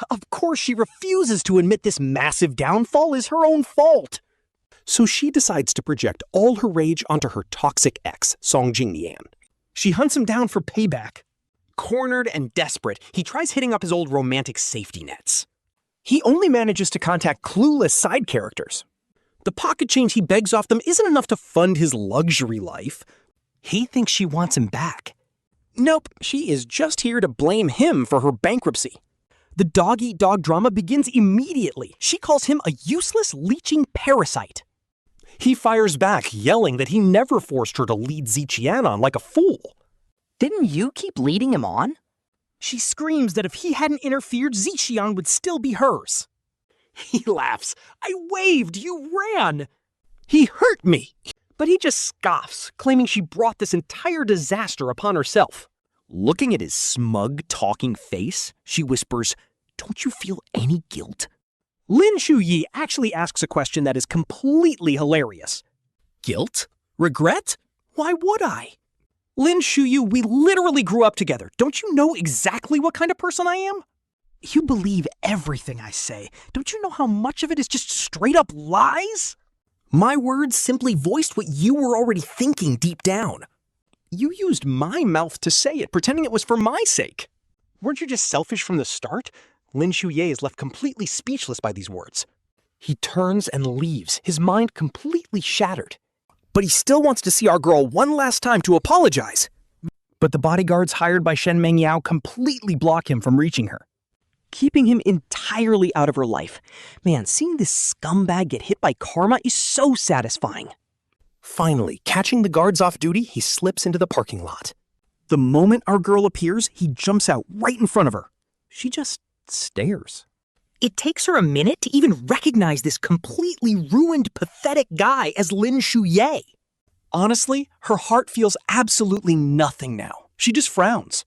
Of course, she refuses to admit this massive downfall is her own fault. So she decides to project all her rage onto her toxic ex, Song Jingnian. She hunts him down for payback. Cornered and desperate, he tries hitting up his old romantic safety nets. He only manages to contact clueless side characters. The pocket change he begs off them isn't enough to fund his luxury life. He thinks she wants him back. Nope, she is just here to blame him for her bankruptcy. The dog-eat-dog drama begins immediately. She calls him a useless, leeching parasite. He fires back, yelling that he never forced her to lead Ziqian on like a fool. Didn't you keep leading him on? She screams that if he hadn't interfered, Ziqian would still be hers. He laughs. I waved, you ran. He hurt me. But he just scoffs, claiming she brought this entire disaster upon herself. Looking at his smug, talking face, she whispers, "Don't you feel any guilt?" Lin Shuyue actually asks a question that is completely hilarious. Guilt? Regret? Why would I? Lin Shuyue, we literally grew up together. Don't you know exactly what kind of person I am? You believe everything I say. Don't you know how much of it is just straight up lies? My words simply voiced what you were already thinking deep down. You used my mouth to say it, pretending it was for my sake. Weren't you just selfish from the start? Lin Shuyue is left completely speechless by these words. He turns and leaves, his mind completely shattered. But he still wants to see our girl one last time to apologize. But the bodyguards hired by Shen Mengyao completely block him from reaching her, keeping him entirely out of her life. Man, seeing this scumbag get hit by karma is so satisfying. Finally, catching the guards off duty, he slips into the parking lot. The moment our girl appears, he jumps out right in front of her. She just stares. It takes her a minute to even recognize this completely ruined, pathetic guy as Lin Shuyue. Honestly, her heart feels absolutely nothing now. She just frowns.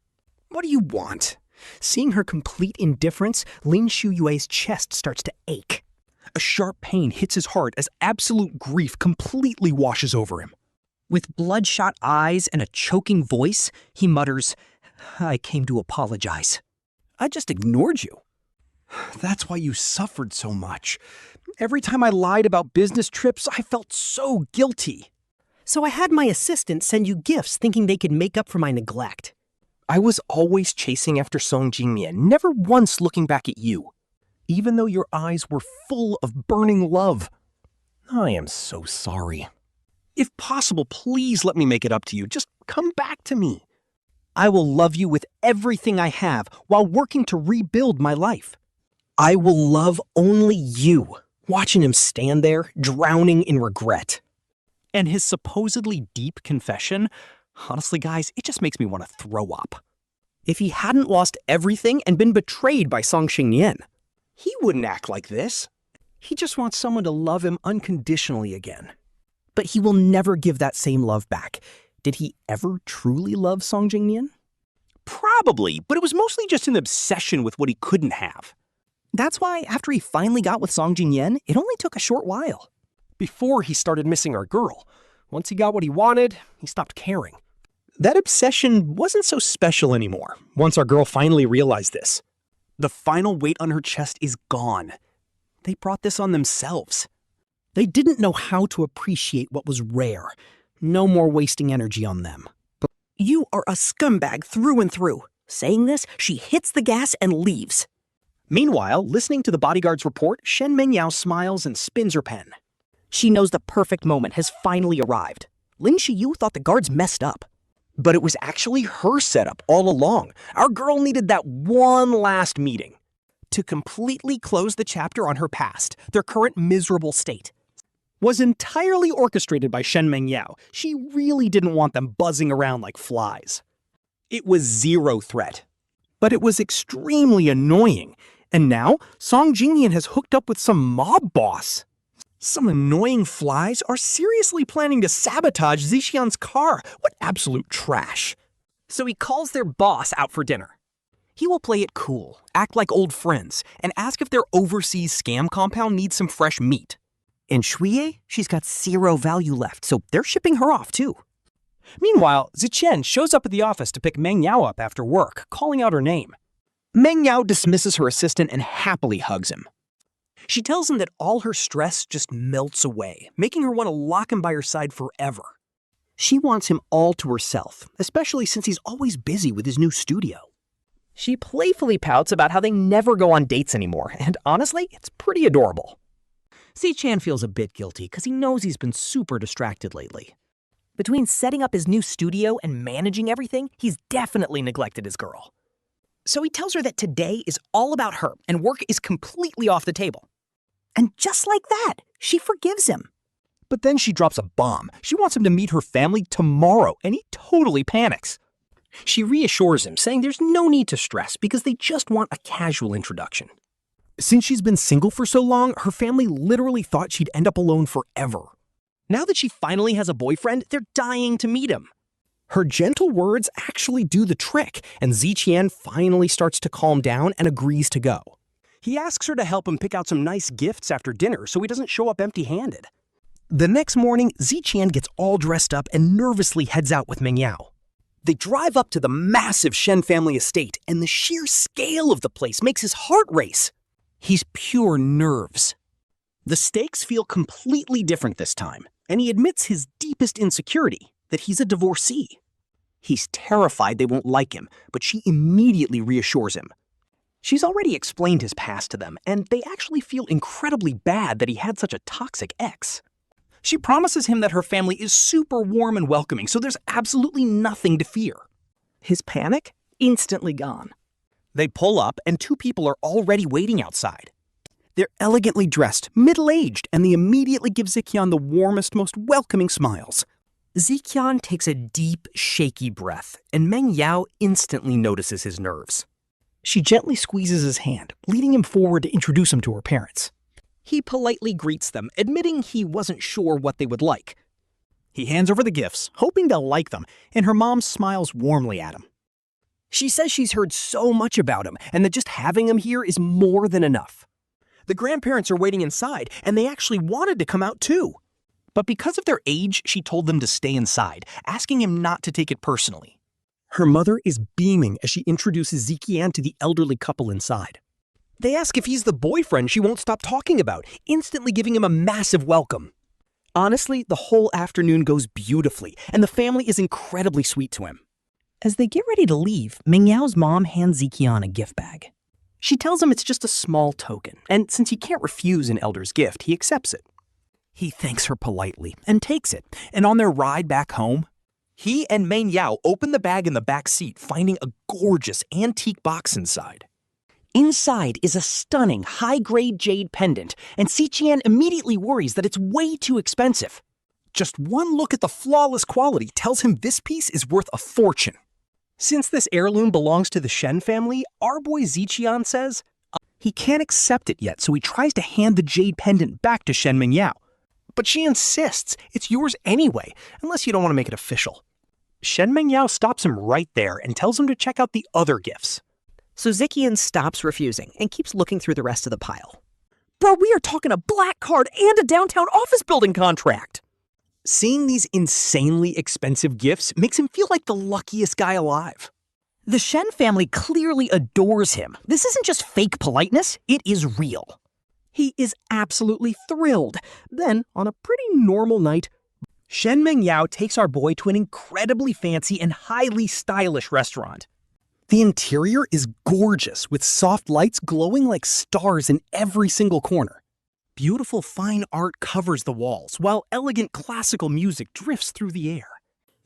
What do you want? Seeing her complete indifference, Lin Shuyue's chest starts to ache. A sharp pain hits his heart as absolute grief completely washes over him. With bloodshot eyes and a choking voice, he mutters, "I came to apologize. I just ignored you. That's why you suffered so much. Every time I lied about business trips, I felt so guilty. So I had my assistant send you gifts thinking they could make up for my neglect. I was always chasing after Song Jingnian, never once looking back at you, even though your eyes were full of burning love. I am so sorry. If possible, please let me make it up to you. Just come back to me. I will love you with everything I have while working to rebuild my life. I will love only you." Watching him stand there, drowning in regret. And his supposedly deep confession, honestly, guys, it just makes me want to throw up. If he hadn't lost everything and been betrayed by Song Jingnian, he wouldn't act like this. He just wants someone to love him unconditionally again. But he will never give that same love back. Did he ever truly love Song Jingnian? Probably, but it was mostly just an obsession with what he couldn't have. That's why after he finally got with Song Jingnian, it only took a short while. Before he started missing our girl. Once he got what he wanted, he stopped caring. That obsession wasn't so special anymore, once our girl finally realized this. The final weight on her chest is gone. They brought this on themselves. They didn't know how to appreciate what was rare. No more wasting energy on them. But you are a scumbag through and through. Saying this, she hits the gas and leaves. Meanwhile, listening to the bodyguard's report, Shen Mengyao smiles and spins her pen. She knows the perfect moment has finally arrived. Lin Shuyue thought the guards messed up. But it was actually her setup all along. Our girl needed that one last meeting to completely close the chapter on her past, their current miserable state. Was entirely orchestrated by Shen Mengyao. She really didn't want them buzzing around like flies. It was zero threat. But it was extremely annoying. And now, Song Jingnian has hooked up with some mob boss. Some annoying flies are seriously planning to sabotage Ziqian's car. What absolute trash. So he calls their boss out for dinner. He will play it cool, act like old friends, and ask if their overseas scam compound needs some fresh meat. And Shuyue, she's got zero value left, so they're shipping her off too. Meanwhile, Ziqian shows up at the office to pick Mengyao up after work, calling out her name. Mengyao dismisses her assistant and happily hugs him. She tells him that all her stress just melts away, making her want to lock him by her side forever. She wants him all to herself, especially since he's always busy with his new studio. She playfully pouts about how they never go on dates anymore, and honestly, it's pretty adorable. Ziqian feels a bit guilty because he knows he's been super distracted lately. Between setting up his new studio and managing everything, he's definitely neglected his girl. So he tells her that today is all about her and work is completely off the table. And just like that, she forgives him. But then she drops a bomb. She wants him to meet her family tomorrow, and he totally panics. She reassures him, saying there's no need to stress because they just want a casual introduction. Since she's been single for so long, her family literally thought she'd end up alone forever. Now that she finally has a boyfriend, they're dying to meet him. Her gentle words actually do the trick, and Ziqian finally starts to calm down and agrees to go. He asks her to help him pick out some nice gifts after dinner so he doesn't show up empty-handed. The next morning, Ziqian gets all dressed up and nervously heads out with Mengyao. They drive up to the massive Shen family estate, and the sheer scale of the place makes his heart race. He's pure nerves. The stakes feel completely different this time, and he admits his deepest insecurity, that he's a divorcee. He's terrified they won't like him, but she immediately reassures him. She's already explained his past to them, and they actually feel incredibly bad that he had such a toxic ex. She promises him that her family is super warm and welcoming, so there's absolutely nothing to fear. His panic? Instantly gone. They pull up, and two people are already waiting outside. They're elegantly dressed, middle-aged, and they immediately give Ziqian the warmest, most welcoming smiles. Ziqian takes a deep, shaky breath, and Mengyao instantly notices his nerves. She gently squeezes his hand, leading him forward to introduce him to her parents. He politely greets them, admitting he wasn't sure what they would like. He hands over the gifts, hoping they'll like them, and her mom smiles warmly at him. She says she's heard so much about him, and that just having him here is more than enough. The grandparents are waiting inside, and they actually wanted to come out too. But because of their age, she told them to stay inside, asking him not to take it personally. Her mother is beaming as she introduces Ziqian to the elderly couple inside. They ask if he's the boyfriend she won't stop talking about, instantly giving him a massive welcome. Honestly, the whole afternoon goes beautifully, and the family is incredibly sweet to him. As they get ready to leave, Mengyao's mom hands Ziqian a gift bag. She tells him it's just a small token, and since he can't refuse an elder's gift, he accepts it. He thanks her politely and takes it, and on their ride back home, he and Mengyao open the bag in the back seat, finding a gorgeous antique box inside. Inside is a stunning high-grade jade pendant, and Ziqian immediately worries that it's way too expensive. Just one look at the flawless quality tells him this piece is worth a fortune. Since this heirloom belongs to the Shen family, our boy Ziqian says he can't accept it yet, so he tries to hand the jade pendant back to Shen Mengyao. But she insists it's yours anyway, unless you don't want to make it official. Shen Mengyao stops him right there and tells him to check out the other gifts. So Ziqian stops refusing and keeps looking through the rest of the pile. Bro, we are talking a black card and a downtown office building contract! Seeing these insanely expensive gifts makes him feel like the luckiest guy alive. The Shen family clearly adores him. This isn't just fake politeness, it is real. He is absolutely thrilled. Then, on a pretty normal night, Shen Mengyao takes our boy to an incredibly fancy and highly stylish restaurant. The interior is gorgeous, with soft lights glowing like stars in every single corner. Beautiful fine art covers the walls, while elegant classical music drifts through the air.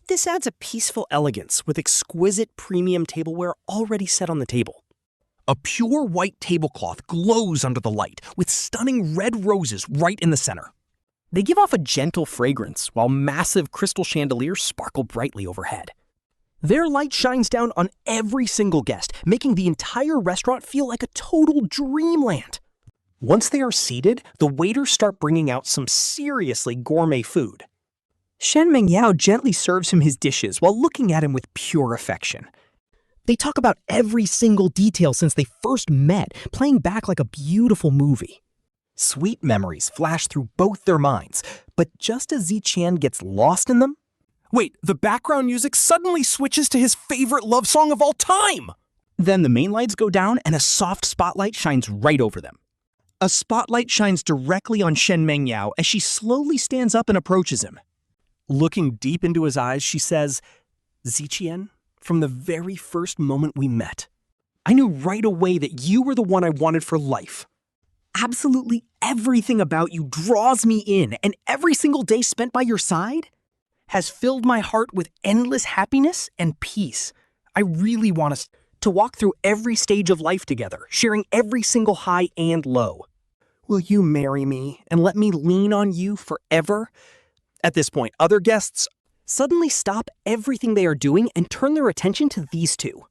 This adds a peaceful elegance with exquisite premium tableware already set on the table. A pure white tablecloth glows under the light, with stunning red roses right in the center. They give off a gentle fragrance, while massive crystal chandeliers sparkle brightly overhead. Their light shines down on every single guest, making the entire restaurant feel like a total dreamland. Once they are seated, the waiters start bringing out some seriously gourmet food. Shen Mengyao gently serves him his dishes while looking at him with pure affection. They talk about every single detail since they first met, playing back like a beautiful movie. Sweet memories flash through both their minds, but just as Ziqian gets lost in them... Wait, the background music suddenly switches to his favorite love song of all time! Then the main lights go down and a soft spotlight shines right over them. A spotlight shines directly on Shen Mengyao as she slowly stands up and approaches him. Looking deep into his eyes, she says, "Ziqian, from the very first moment we met, I knew right away that you were the one I wanted for life. Absolutely everything about you draws me in, and every single day spent by your side has filled my heart with endless happiness and peace. I really want us to walk through every stage of life together, sharing every single high and low. Will you marry me and let me lean on you forever?" At this point, other guests suddenly stop everything they are doing and turn their attention to these two.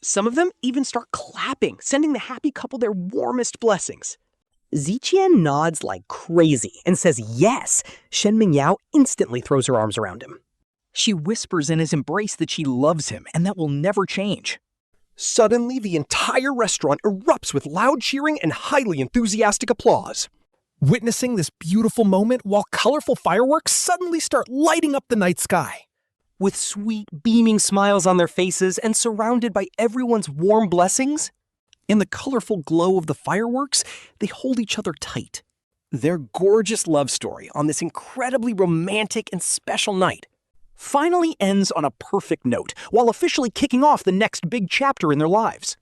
Some of them even start clapping, sending the happy couple their warmest blessings. Ziqian nods like crazy and says yes. Shen Mengyao instantly throws her arms around him. She whispers in his embrace that she loves him and that will never change. Suddenly, the entire restaurant erupts with loud cheering and highly enthusiastic applause. Witnessing this beautiful moment while colorful fireworks suddenly start lighting up the night sky. With sweet, beaming smiles on their faces and surrounded by everyone's warm blessings, in the colorful glow of the fireworks, they hold each other tight. Their gorgeous love story on this incredibly romantic and special night finally ends on a perfect note, while officially kicking off the next big chapter in their lives.